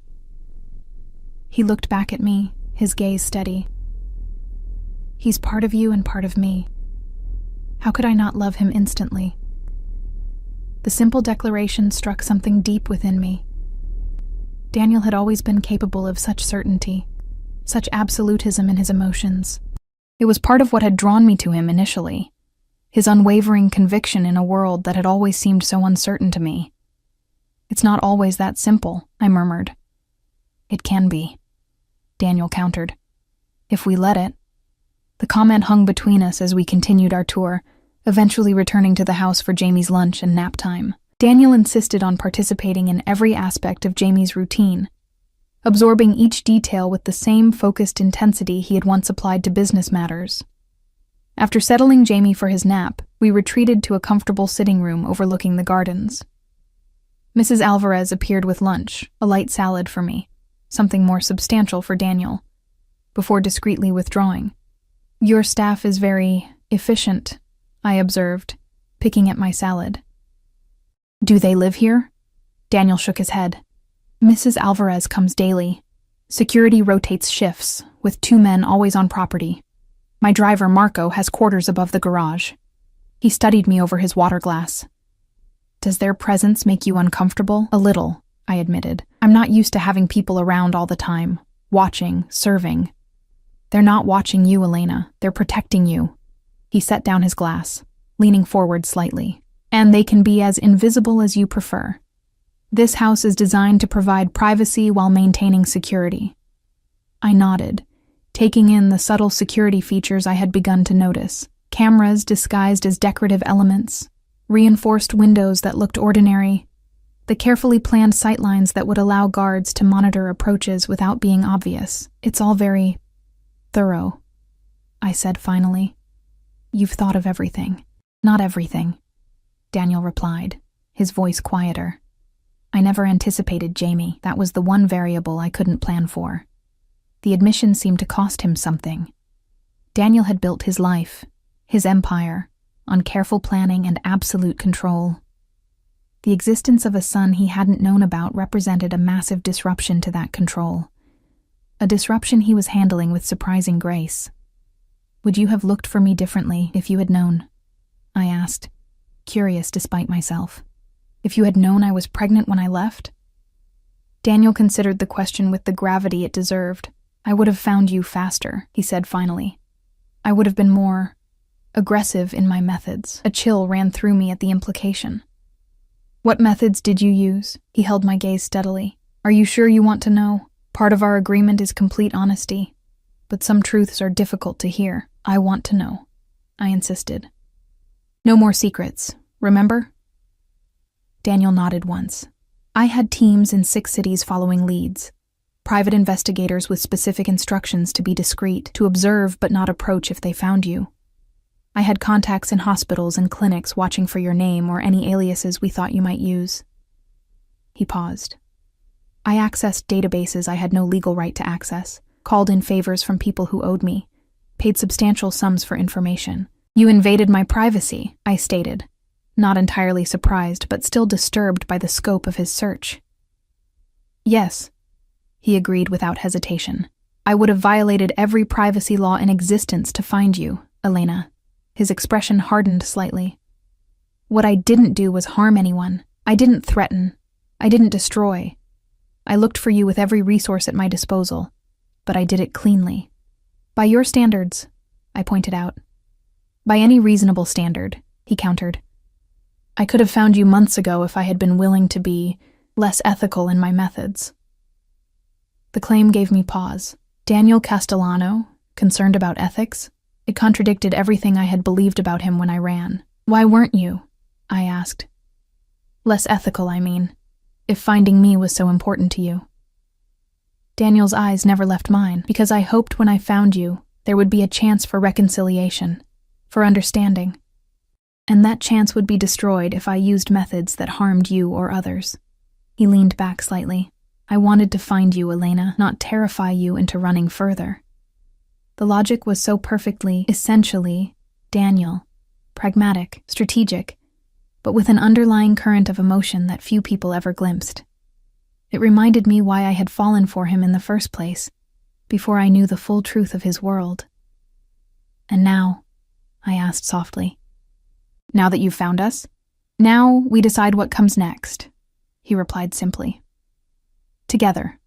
He looked back at me, his gaze steady. He's part of you and part of me. How could I not love him instantly? The simple declaration struck something deep within me. Daniel had always been capable of such certainty, such absolutism in his emotions. It was part of what had drawn me to him initially, his unwavering conviction in a world that had always seemed so uncertain to me. It's not always that simple, I murmured. It can be, Daniel countered. If we let it. The comment hung between us as we continued our tour, eventually returning to the house for Jamie's lunch and nap time. Daniel insisted on participating in every aspect of Jamie's routine, absorbing each detail with the same focused intensity he had once applied to business matters. After settling Jamie for his nap, we retreated to a comfortable sitting room overlooking the gardens. Mrs. Alvarez appeared with lunch, a light salad for me, something more substantial for Daniel, before discreetly withdrawing. Your staff is very efficient, I observed, picking at my salad. Do they live here? Daniel shook his head. Mrs. Alvarez comes daily. Security rotates shifts, with 2 men always on property. My driver, Marco, has quarters above the garage. He studied me over his water glass. Does their presence make you uncomfortable? A little, I admitted. I'm not used to having people around all the time, watching, serving. They're not watching you, Elena. They're protecting you. He set down his glass, leaning forward slightly. And they can be as invisible as you prefer. This house is designed to provide privacy while maintaining security. I nodded, taking in the subtle security features I had begun to notice. Cameras disguised as decorative elements, reinforced windows that looked ordinary, the carefully planned sightlines that would allow guards to monitor approaches without being obvious. It's all very thorough, I said finally. You've thought of everything. Not everything, Daniel replied, his voice quieter. I never anticipated Jamie. That was the one variable I couldn't plan for. The admission seemed to cost him something. Daniel had built his life, his empire, on careful planning and absolute control. The existence of a son he hadn't known about represented a massive disruption to that control. A disruption he was handling with surprising grace. Would you have looked for me differently if you had known? I asked, curious despite myself. If you had known I was pregnant when I left? Daniel considered the question with the gravity it deserved. I would have found you faster, he said finally. I would have been more aggressive in my methods. A chill ran through me at the implication. What methods did you use? He held my gaze steadily. Are you sure you want to know? Part of our agreement is complete honesty, but some truths are difficult to hear. I want to know, I insisted. No more secrets, remember? Daniel nodded once. I had teams in 6 cities following leads. Private investigators with specific instructions to be discreet, to observe but not approach if they found you. I had contacts in hospitals and clinics watching for your name or any aliases we thought you might use. He paused. I accessed databases I had no legal right to access, called in favors from people who owed me, paid substantial sums for information. You invaded my privacy, I stated, not entirely surprised but still disturbed by the scope of his search. Yes, he agreed without hesitation. I would have violated every privacy law in existence to find you, Elena. His expression hardened slightly. What I didn't do was harm anyone. I didn't threaten. I didn't destroy. I looked for you with every resource at my disposal, but I did it cleanly. By your standards, I pointed out. By any reasonable standard, he countered. I could have found you months ago if I had been willing to be less ethical in my methods. The claim gave me pause. Daniel Castellano, concerned about ethics? It contradicted everything I had believed about him when I ran. Why weren't you? I asked. Less ethical, I mean, if finding me was so important to you. Daniel's eyes never left mine, because I hoped when I found you, there would be a chance for reconciliation, for understanding. And that chance would be destroyed if I used methods that harmed you or others. He leaned back slightly. I wanted to find you, Elena, not terrify you into running further. The logic was so perfectly, essentially, Daniel, pragmatic, strategic, but with an underlying current of emotion that few people ever glimpsed. It reminded me why I had fallen for him in the first place, before I knew the full truth of his world. And now, I asked softly, now that you've found us? Now we decide what comes next, he replied simply. Together.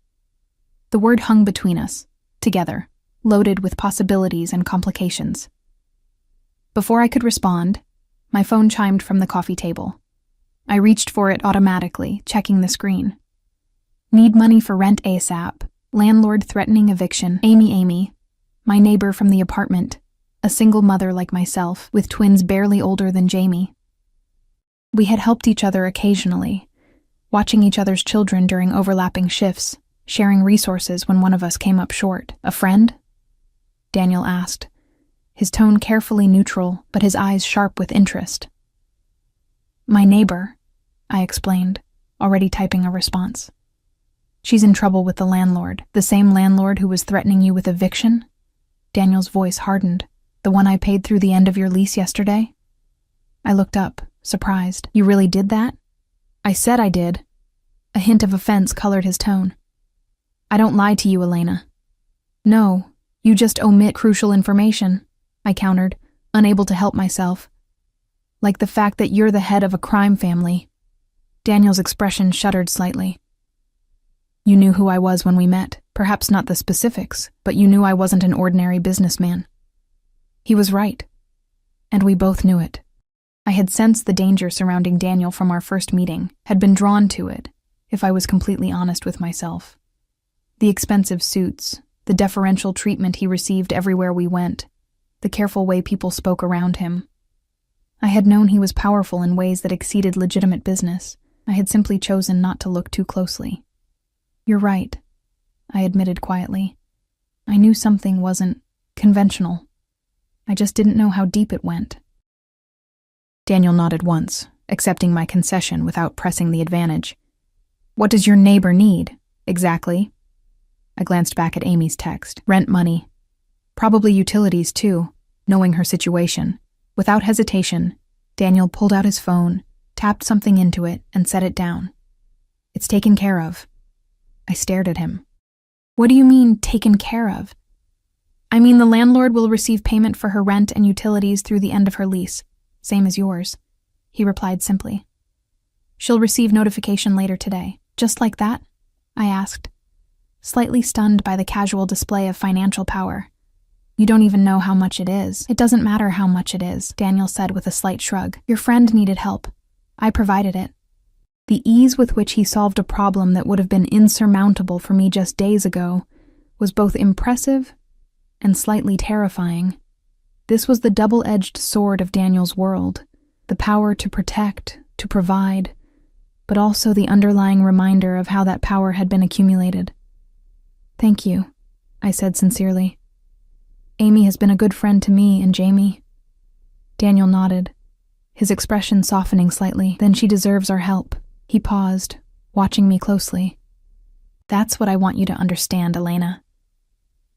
The word hung between us, together, loaded with possibilities and complications. Before I could respond, my phone chimed from the coffee table. I reached for it automatically, checking the screen. Need money for rent ASAP. Landlord threatening eviction. Amy, my neighbor from the apartment, a single mother like myself, with twins barely older than Jamie. We had helped each other occasionally, watching each other's children during overlapping shifts, sharing resources when one of us came up short. A friend? Daniel asked, his tone carefully neutral, but his eyes sharp with interest. My neighbor, I explained, already typing a response. She's in trouble with the landlord, the same landlord who was threatening you with eviction? Daniel's voice hardened. The one I paid through the end of your lease yesterday? I looked up, surprised. You really did that? I said I did. A hint of offense colored his tone. I don't lie to you, Elena. No, you just omit crucial information, I countered, unable to help myself. Like the fact that you're the head of a crime family. Daniel's expression shuddered slightly. You knew who I was when we met, perhaps not the specifics, but you knew I wasn't an ordinary businessman. He was right, and we both knew it. I had sensed the danger surrounding Daniel from our first meeting, had been drawn to it, if I was completely honest with myself. The expensive suits, the deferential treatment he received everywhere we went, the careful way people spoke around him. I had known he was powerful in ways that exceeded legitimate business. I had simply chosen not to look too closely. "You're right," I admitted quietly. I knew something wasn't conventional. I just didn't know how deep it went. Daniel nodded once, accepting my concession without pressing the advantage. "What does your neighbor need, exactly?" I glanced back at Amy's text. "Rent money. Probably utilities, too," knowing her situation. Without hesitation, Daniel pulled out his phone, tapped something into it, and set it down. "It's taken care of." I stared at him. "What do you mean, taken care of?" "I mean the landlord will receive payment for her rent and utilities through the end of her lease, same as yours," he replied simply. "She'll receive notification later today." "Just like that?" I asked, slightly stunned by the casual display of financial power. "You don't even know how much it is." "It doesn't matter how much it is," Daniel said with a slight shrug. "Your friend needed help. I provided it." The ease with which he solved a problem that would have been insurmountable for me just days ago was both impressive and slightly terrifying. This was the double-edged sword of Daniel's world, the power to protect, to provide, but also the underlying reminder of how that power had been accumulated. "Thank you," I said sincerely. "Amy has been a good friend to me and Jamie." Daniel nodded, his expression softening slightly. "Then she deserves our help." He paused, watching me closely. "That's what I want you to understand, Elena.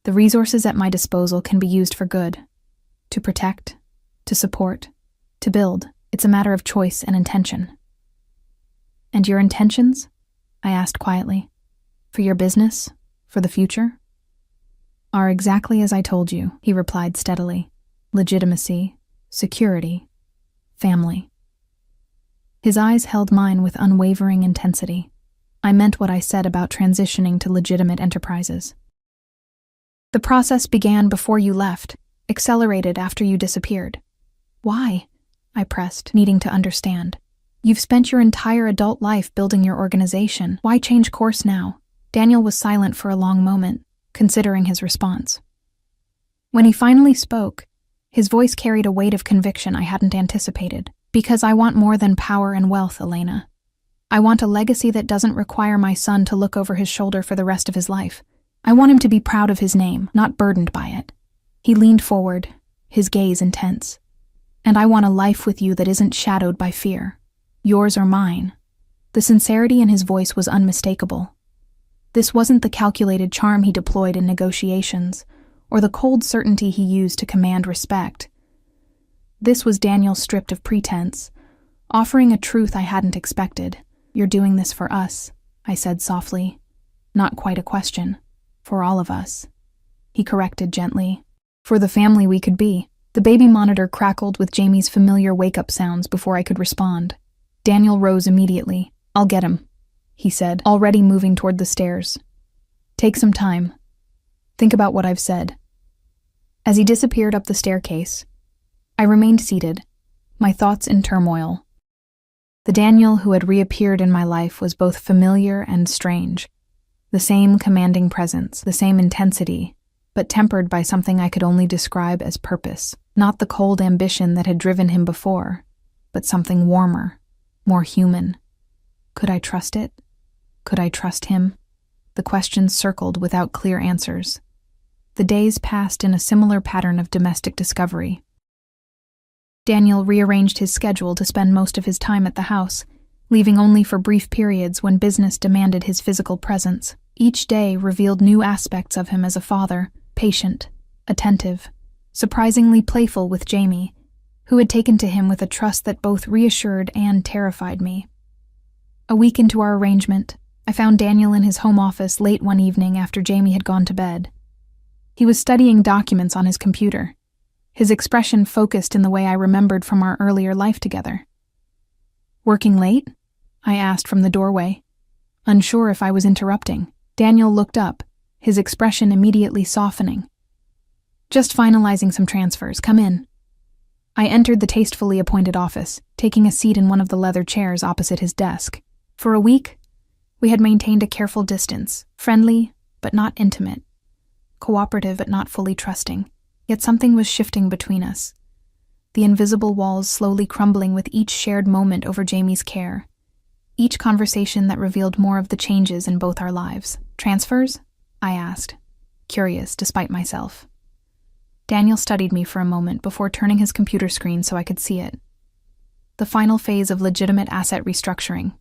The resources at my disposal can be used for good, to protect, to support, to build. It's a matter of choice and intention." "And your intentions?" I asked quietly. "For your business? For the future?" "Are exactly as I told you," he replied steadily. "Legitimacy, security, family." His eyes held mine with unwavering intensity. I meant what I said about transitioning to legitimate enterprises. "The process began before you left, accelerated after you disappeared." "Why?" I pressed, needing to understand. "You've spent your entire adult life building your organization. Why change course now?" Daniel was silent for a long moment, considering his response. When he finally spoke, his voice carried a weight of conviction I hadn't anticipated. "Because I want more than power and wealth, Elena. I want a legacy that doesn't require my son to look over his shoulder for the rest of his life. I want him to be proud of his name, not burdened by it." He leaned forward, his gaze intense. "And I want a life with you that isn't shadowed by fear. Yours or mine." The sincerity in his voice was unmistakable. This wasn't the calculated charm he deployed in negotiations, or the cold certainty he used to command respect. This was Daniel stripped of pretense, offering a truth I hadn't expected. "You're doing this for us," I said softly. "Not quite a question. For all of us." He corrected gently. "For the family we could be." The baby monitor crackled with Jamie's familiar wake-up sounds before I could respond. Daniel rose immediately. "I'll get him," he said, already moving toward the stairs. "Take some time. Think about what I've said." As he disappeared up the staircase, I remained seated, my thoughts in turmoil. The Daniel who had reappeared in my life was both familiar and strange. The same commanding presence, the same intensity, but tempered by something I could only describe as purpose. Not the cold ambition that had driven him before, but something warmer, more human. Could I trust it? Could I trust him? The questions circled without clear answers. The days passed in a similar pattern of domestic discovery. Daniel rearranged his schedule to spend most of his time at the house, leaving only for brief periods when business demanded his physical presence. Each day revealed new aspects of him as a father, patient, attentive, surprisingly playful with Jamie, who had taken to him with a trust that both reassured and terrified me. A week into our arrangement, I found Daniel in his home office late one evening after Jamie had gone to bed. He was studying documents on his computer, his expression focused in the way I remembered from our earlier life together. "Working late?" I asked from the doorway, unsure if I was interrupting. Daniel looked up, his expression immediately softening. "Just finalizing some transfers. Come in." I entered the tastefully appointed office, taking a seat in one of the leather chairs opposite his desk. For a week, we had maintained a careful distance, friendly but not intimate, cooperative but not fully trusting. Yet something was shifting between us, the invisible walls slowly crumbling with each shared moment over Jamie's care, each conversation that revealed more of the changes in both our lives. "Transfers?" I asked, curious despite myself. Daniel studied me for a moment before turning his computer screen so I could see it. The final phase of legitimate asset restructuring.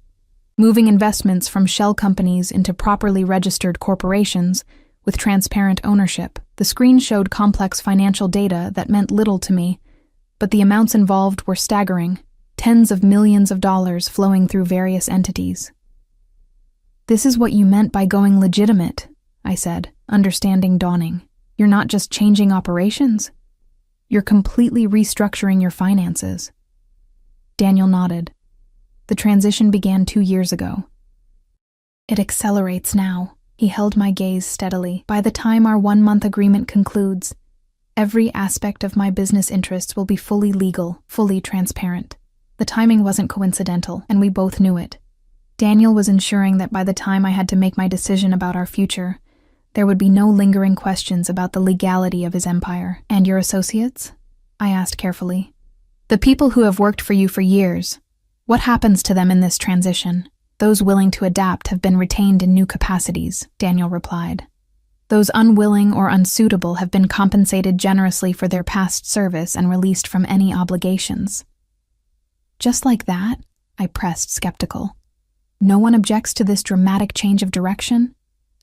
Moving investments from shell companies into properly registered corporations with transparent ownership. The screen showed complex financial data that meant little to me, but the amounts involved were staggering, tens of millions of dollars flowing through various entities. "This is what you meant by going legitimate," I said, understanding dawning. "You're not just changing operations. You're completely restructuring your finances." Daniel nodded. "The transition began 2 years ago. It accelerates now." He held my gaze steadily. "By the time our 1-month agreement concludes, every aspect of my business interests will be fully legal, fully transparent." The timing wasn't coincidental, and we both knew it. Daniel was ensuring that by the time I had to make my decision about our future, there would be no lingering questions about the legality of his empire. "And your associates?" I asked carefully. "The people who have worked for you for years. What happens to them in this transition?" "Those willing to adapt have been retained in new capacities," Daniel replied. "Those unwilling or unsuitable have been compensated generously for their past service and released from any obligations." "Just like that?" I pressed, skeptical. "No one objects to this dramatic change of direction?"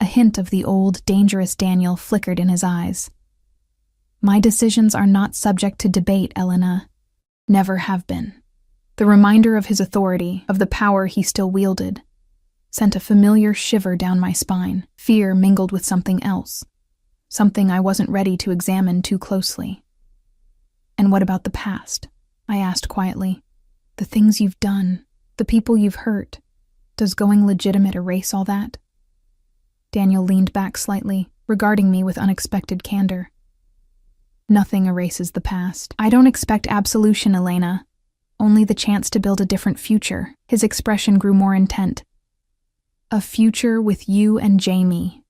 A hint of the old, dangerous Daniel flickered in his eyes. "My decisions are not subject to debate, Elena. Never have been." The reminder of his authority, of the power he still wielded, sent a familiar shiver down my spine. Fear mingled with something else, something I wasn't ready to examine too closely. "And what about the past?" I asked quietly. "The things you've done, the people you've hurt. Does going legitimate erase all that?" Daniel leaned back slightly, regarding me with unexpected candor. "Nothing erases the past. I don't expect absolution, Elena. Only the chance to build a different future." His expression grew more intent. "A future with you and Jamie."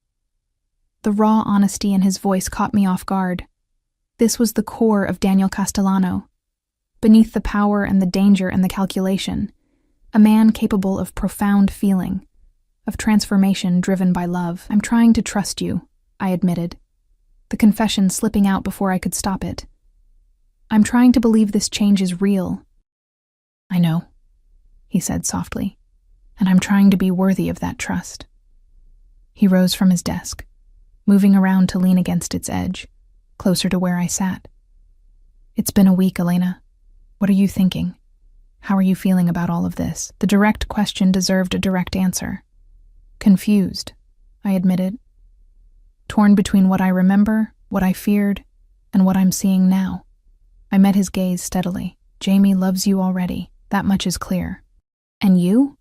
The raw honesty in his voice caught me off guard. This was the core of Daniel Castellano. Beneath the power and the danger and the calculation, a man capable of profound feeling, of transformation driven by love. "I'm trying to trust you," I admitted, the confession slipping out before I could stop it. "I'm trying to believe this change is real." "I know," he said softly, "and I'm trying to be worthy of that trust." He rose from his desk, moving around to lean against its edge, closer to where I sat. "It's been a week, Elena. What are you thinking? How are you feeling about all of this?" The direct question deserved a direct answer. "Confused," I admitted. "Torn between what I remember, what I feared, and what I'm seeing now." I met his gaze steadily. "Jamie loves you already. That much is clear." "And you?"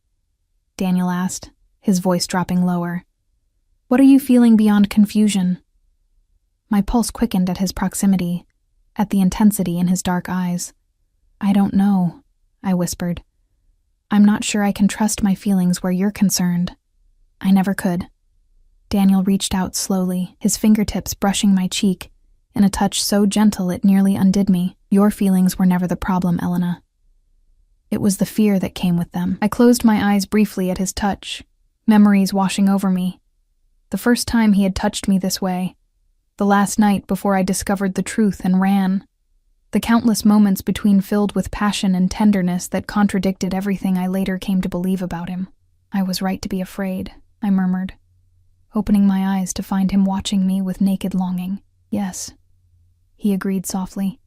Daniel asked, his voice dropping lower. "What are you feeling beyond confusion?" My pulse quickened at his proximity, at the intensity in his dark eyes. "I don't know," I whispered. "I'm not sure I can trust my feelings where you're concerned. I never could." Daniel reached out slowly, his fingertips brushing my cheek, in a touch so gentle it nearly undid me. "Your feelings were never the problem, Elena. It was the fear that came with them." I closed my eyes briefly at his touch, memories washing over me. The first time he had touched me this way, the last night before I discovered the truth and ran, the countless moments between filled with passion and tenderness that contradicted everything I later came to believe about him. "I was right to be afraid," I murmured, opening my eyes to find him watching me with naked longing. "Yes," he agreed softly.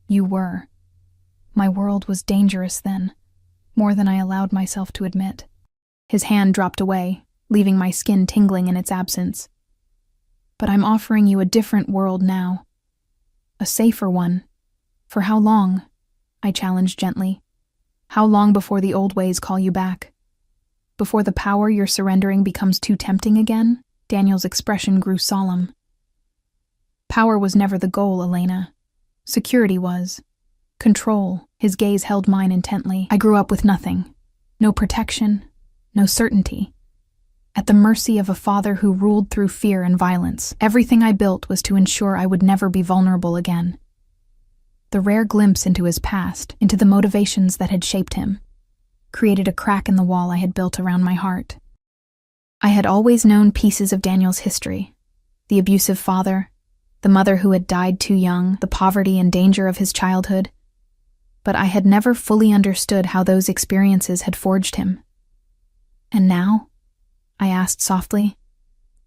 "You were. My world was dangerous then, more than I allowed myself to admit." His hand dropped away, leaving my skin tingling in its absence. "But I'm offering you a different world now. A safer one. For how long?" I challenged gently. "How long before the old ways call you back? Before the power you're surrendering becomes too tempting again?" Daniel's expression grew solemn. "Power was never the goal, Elena. Security was. Control." His gaze held mine intently. "I grew up with nothing. No protection, no certainty. at the mercy of a father who ruled through fear and violence. Everything I built was to ensure I would never be vulnerable again. The rare glimpse into his past, into the motivations that had shaped him, created a crack in the wall I had built around my heart. I had always known pieces of Daniel's history: the abusive father, the mother who had died too young, the poverty and danger of his childhood. But I had never fully understood how those experiences had forged him. And now? I asked softly.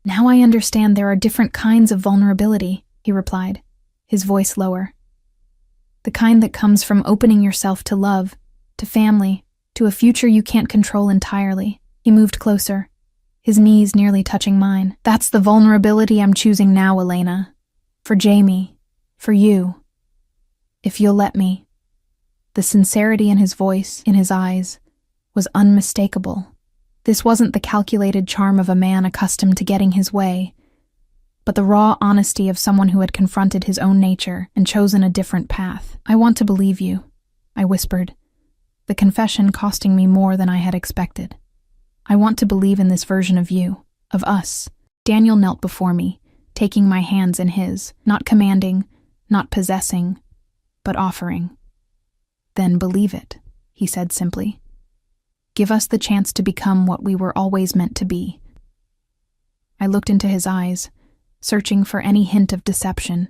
Now I understand there are different kinds of vulnerability, he replied, his voice lower. The kind that comes from opening yourself to love, to family, to a future you can't control entirely. He moved closer, his knees nearly touching mine. That's the vulnerability I'm choosing now, Elena. For Jamie, for you. If you'll let me. The sincerity in his voice, in his eyes, was unmistakable. This wasn't the calculated charm of a man accustomed to getting his way, but the raw honesty of someone who had confronted his own nature and chosen a different path. I want to believe you, I whispered, the confession costing me more than I had expected. I want to believe in this version of you, of us. Daniel knelt before me, taking my hands in his, not commanding, not possessing, but offering. Then believe it, he said simply. Give us the chance to become what we were always meant to be. I looked into his eyes, searching for any hint of deception,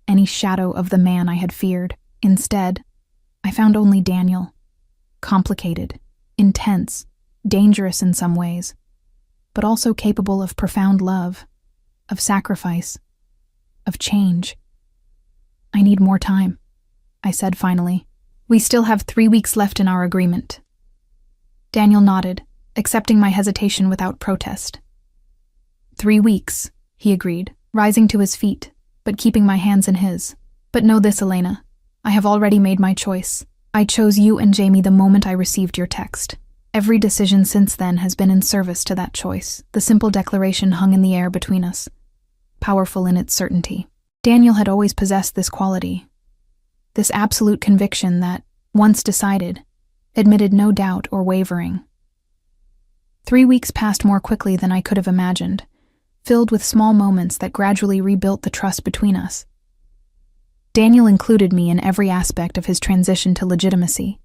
any shadow of the man I had feared. Instead, I found only Daniel. Complicated, intense, dangerous in some ways, but also capable of profound love, of sacrifice, of change. I need more time, I said finally. We still have 3 weeks left in our agreement. Daniel nodded, accepting my hesitation without protest. 3 weeks, he agreed, rising to his feet, but keeping my hands in his. But know this, Elena. I have already made my choice. I chose you and Jamie the moment I received your text. Every decision since then has been in service to that choice. The simple declaration hung in the air between us, powerful in its certainty. Daniel had always possessed this quality, this absolute conviction that, once decided, admitted no doubt or wavering. 3 weeks passed more quickly than I could have imagined, filled with small moments that gradually rebuilt the trust between us. Daniel included me in every aspect of his transition to legitimacy,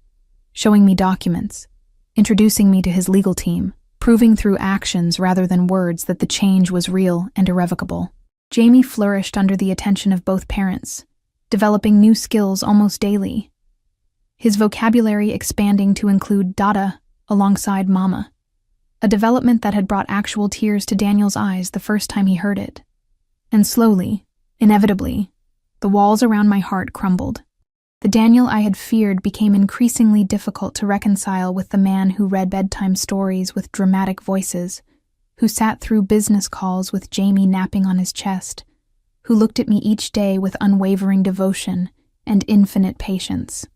showing me documents, introducing me to his legal team, proving through actions rather than words that the change was real and irrevocable. Jamie flourished under the attention of both parents, developing new skills almost daily, his vocabulary expanding to include dada alongside mama, a development that had brought actual tears to Daniel's eyes the first time he heard it. And slowly, inevitably, the walls around my heart crumbled. The Daniel I had feared became increasingly difficult to reconcile with the man who read bedtime stories with dramatic voices, who sat through business calls with Jamie napping on his chest, who looked at me each day with unwavering devotion and infinite patience.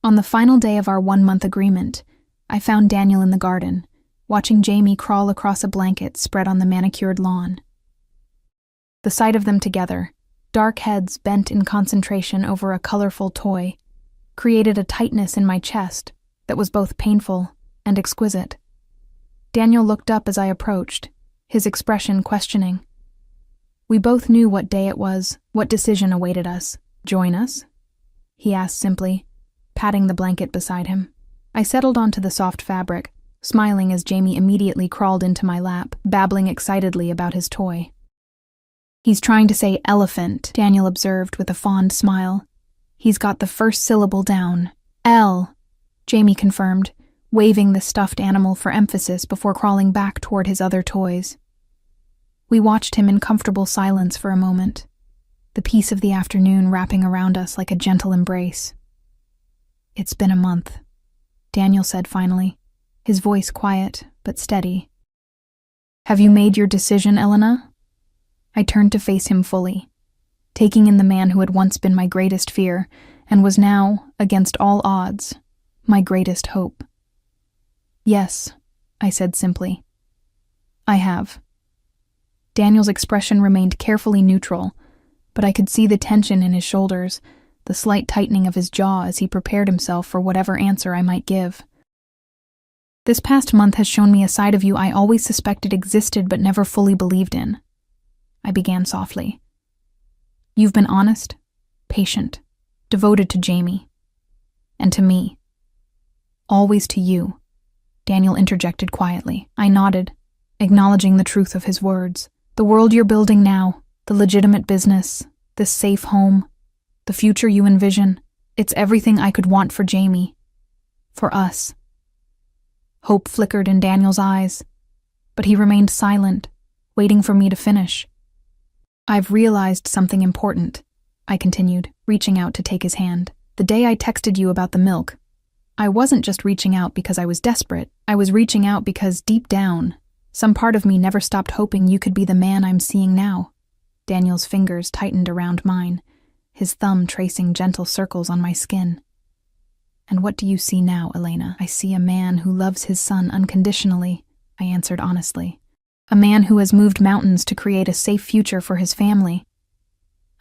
On the final day of our 1-month agreement, I found Daniel in the garden, watching Jamie crawl across a blanket spread on the manicured lawn. The sight of them together, dark heads bent in concentration over a colorful toy, created a tightness in my chest that was both painful and exquisite. Daniel looked up as I approached, his expression questioning. We both knew what day it was, what decision awaited us. Join us? He asked simply, patting the blanket beside him. I settled onto the soft fabric, smiling as Jamie immediately crawled into my lap, babbling excitedly about his toy. He's trying to say elephant, Daniel observed with a fond smile. He's got the first syllable down. L, Jamie confirmed, waving the stuffed animal for emphasis before crawling back toward his other toys. We watched him in comfortable silence for a moment, the peace of the afternoon wrapping around us like a gentle embrace. It's been a month, Daniel said finally, his voice quiet but steady. Have you made your decision, Elena? I turned to face him fully, taking in the man who had once been my greatest fear and was now, against all odds, my greatest hope. Yes, I said simply. I have. Daniel's expression remained carefully neutral, but I could see the tension in his shoulders, the slight tightening of his jaw as he prepared himself for whatever answer I might give. This past month has shown me a side of you I always suspected existed but never fully believed in. I began softly. You've been honest, patient, devoted to Jamie. And to me. Always to you, Daniel interjected quietly. I nodded, acknowledging the truth of his words. The world you're building now, the legitimate business, this safe home, the future you envision, it's everything I could want for Jamie. For us. Hope flickered in Daniel's eyes, but he remained silent, waiting for me to finish. I've realized something important, I continued, reaching out to take his hand. The day I texted you about the milk, I wasn't just reaching out because I was desperate. I was reaching out because deep down, some part of me never stopped hoping you could be the man I'm seeing now. Daniel's fingers tightened around mine, his thumb tracing gentle circles on my skin. And what do you see now, Elena? I see a man who loves his son unconditionally, I answered honestly. A man who has moved mountains to create a safe future for his family.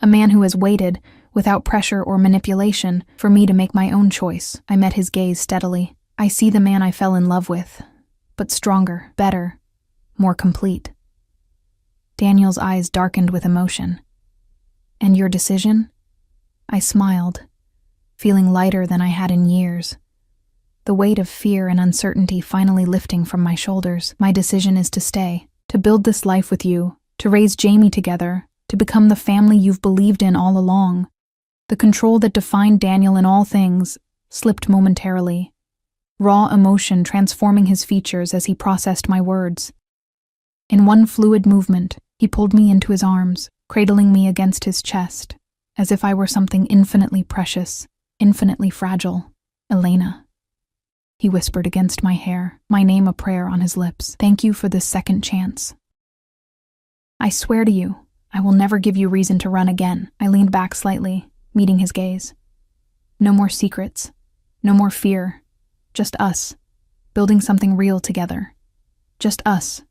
A man who has waited, without pressure or manipulation, for me to make my own choice. I met his gaze steadily. I see the man I fell in love with, but stronger, better, more complete. Daniel's eyes darkened with emotion. And your decision? I smiled, feeling lighter than I had in years. The weight of fear and uncertainty finally lifting from my shoulders. My decision is to stay, to build this life with you, to raise Jamie together, to become the family you've believed in all along. The control that defined Daniel in all things slipped momentarily, raw emotion transforming his features as he processed my words. In one fluid movement, he pulled me into his arms, cradling me against his chest, as if I were something infinitely precious, infinitely fragile. Elena. He whispered against my hair, my name a prayer on his lips. Thank you for this second chance. I swear to you, I will never give you reason to run again. I leaned back slightly, meeting his gaze. No more secrets, no more fear, just us, building something real together. Just us,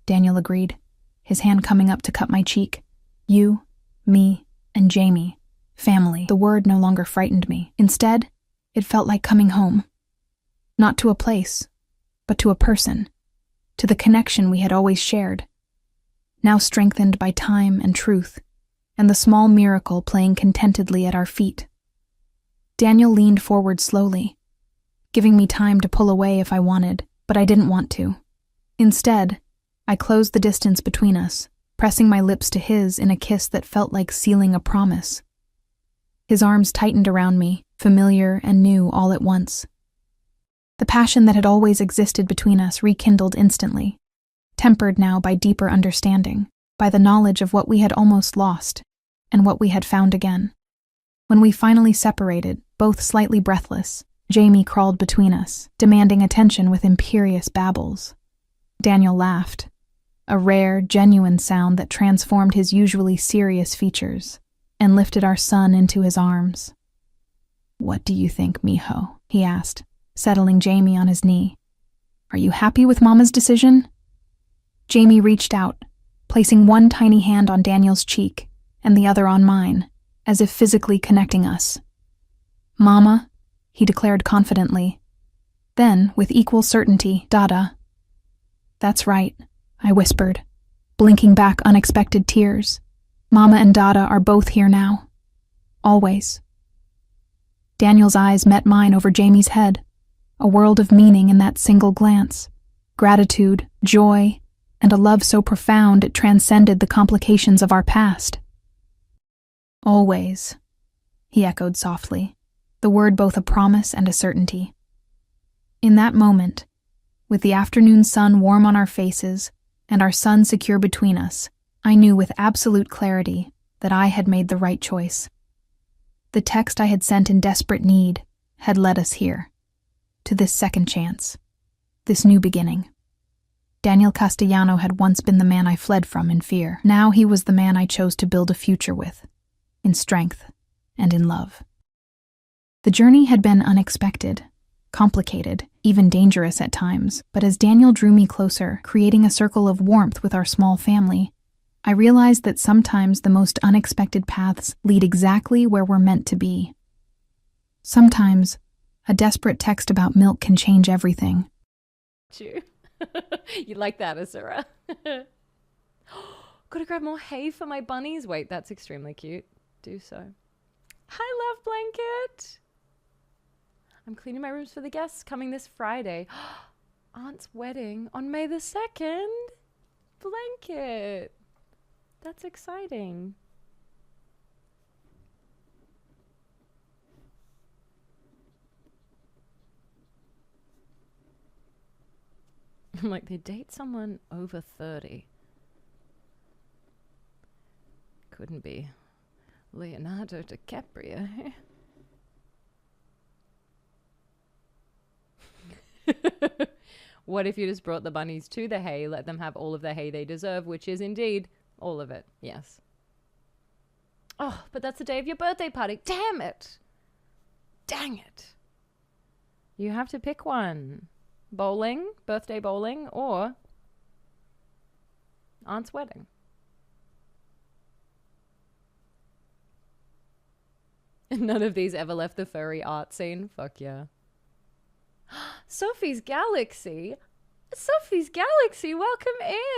Daniel agreed, his hand coming up to cut my cheek. You, me, and Jamie, family. The word no longer frightened me. Instead, it felt like coming home. Not to a place, but to a person, to the connection we had always shared, now strengthened by time and truth, and the small miracle playing contentedly at our feet. Daniel leaned forward slowly, giving me time to pull away if I wanted, but I didn't want to. Instead, I closed the distance between us, pressing my lips to his in a kiss that felt like sealing a promise. His arms tightened around me, familiar and new all at once. The passion that had always existed between us rekindled instantly, tempered now by deeper understanding, by the knowledge of what we had almost lost, and what we had found again. When we finally separated, both slightly breathless, Jamie crawled between us, demanding attention with imperious babbles. Daniel laughed, a rare, genuine sound that transformed his usually serious features, and lifted our son into his arms. What do you think, mijo? He asked, settling Jamie on his knee. Are you happy with Mama's decision? Jamie reached out, placing one tiny hand on Daniel's cheek and the other on mine, as if physically connecting us. Mama, he declared confidently. Then, with equal certainty, Dada. That's right, I whispered, blinking back unexpected tears. Mama and Dada are both here now. Always. Daniel's eyes met mine over Jamie's head, a world of meaning in that single glance. Gratitude, joy, and a love so profound it transcended the complications of our past. Always, he echoed softly, the word both a promise and a certainty. In that moment, with the afternoon sun warm on our faces and our son secure between us, I knew with absolute clarity that I had made the right choice. The text I had sent in desperate need had led us here, to this second chance, this new beginning. Daniel Castellano had once been the man I fled from in fear. Now he was the man I chose to build a future with, in strength and in love. The journey had been unexpected, complicated, even dangerous at times, but as Daniel drew me closer, creating a circle of warmth with our small family, I realized that sometimes the most unexpected paths lead exactly where we're meant to be. Sometimes, a desperate text about milk can change everything. you. You like that, Asura? Gotta grab more hay for my bunnies. Wait, that's extremely cute. Do so. Hi, Love Blanket. I'm cleaning my rooms for the guests coming this Friday. Aunt's wedding on May the 2nd. Blanket. That's exciting. I'm like, they date someone over 30. Couldn't be Leonardo DiCaprio. What if you just brought the bunnies to the hay, let them have all of the hay they deserve, which is indeed all of it. Yes. Oh, but that's the day of your birthday party. Damn it. Dang it. You have to pick one. Bowling, birthday bowling, or aunt's wedding. None of these ever left the furry art scene. Fuck yeah. Sophie's Galaxy. Sophie's Galaxy, welcome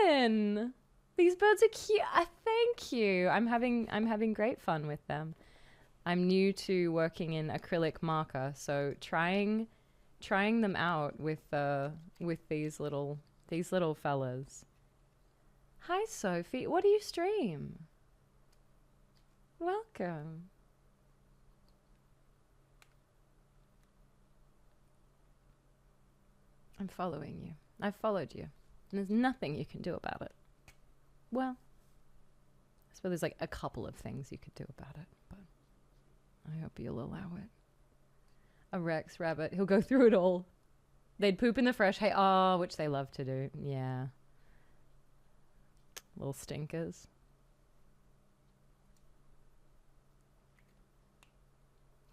in. These birds are cute. Thank you. I'm having great fun with them. I'm new to working in acrylic marker, so trying them out with these little fellas. Hi Sophie, what do you stream? Welcome. I'm following you. I've followed you. And there's nothing you can do about it. Well, I suppose there's like a couple of things you could do about it, but I hope you'll allow it. A Rex rabbit, he'll go through it all. They'd poop in the fresh hay. Oh, which they love to do. Yeah. Little stinkers.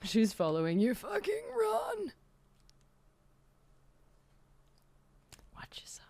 She's following you. Fucking run. Watch yourself.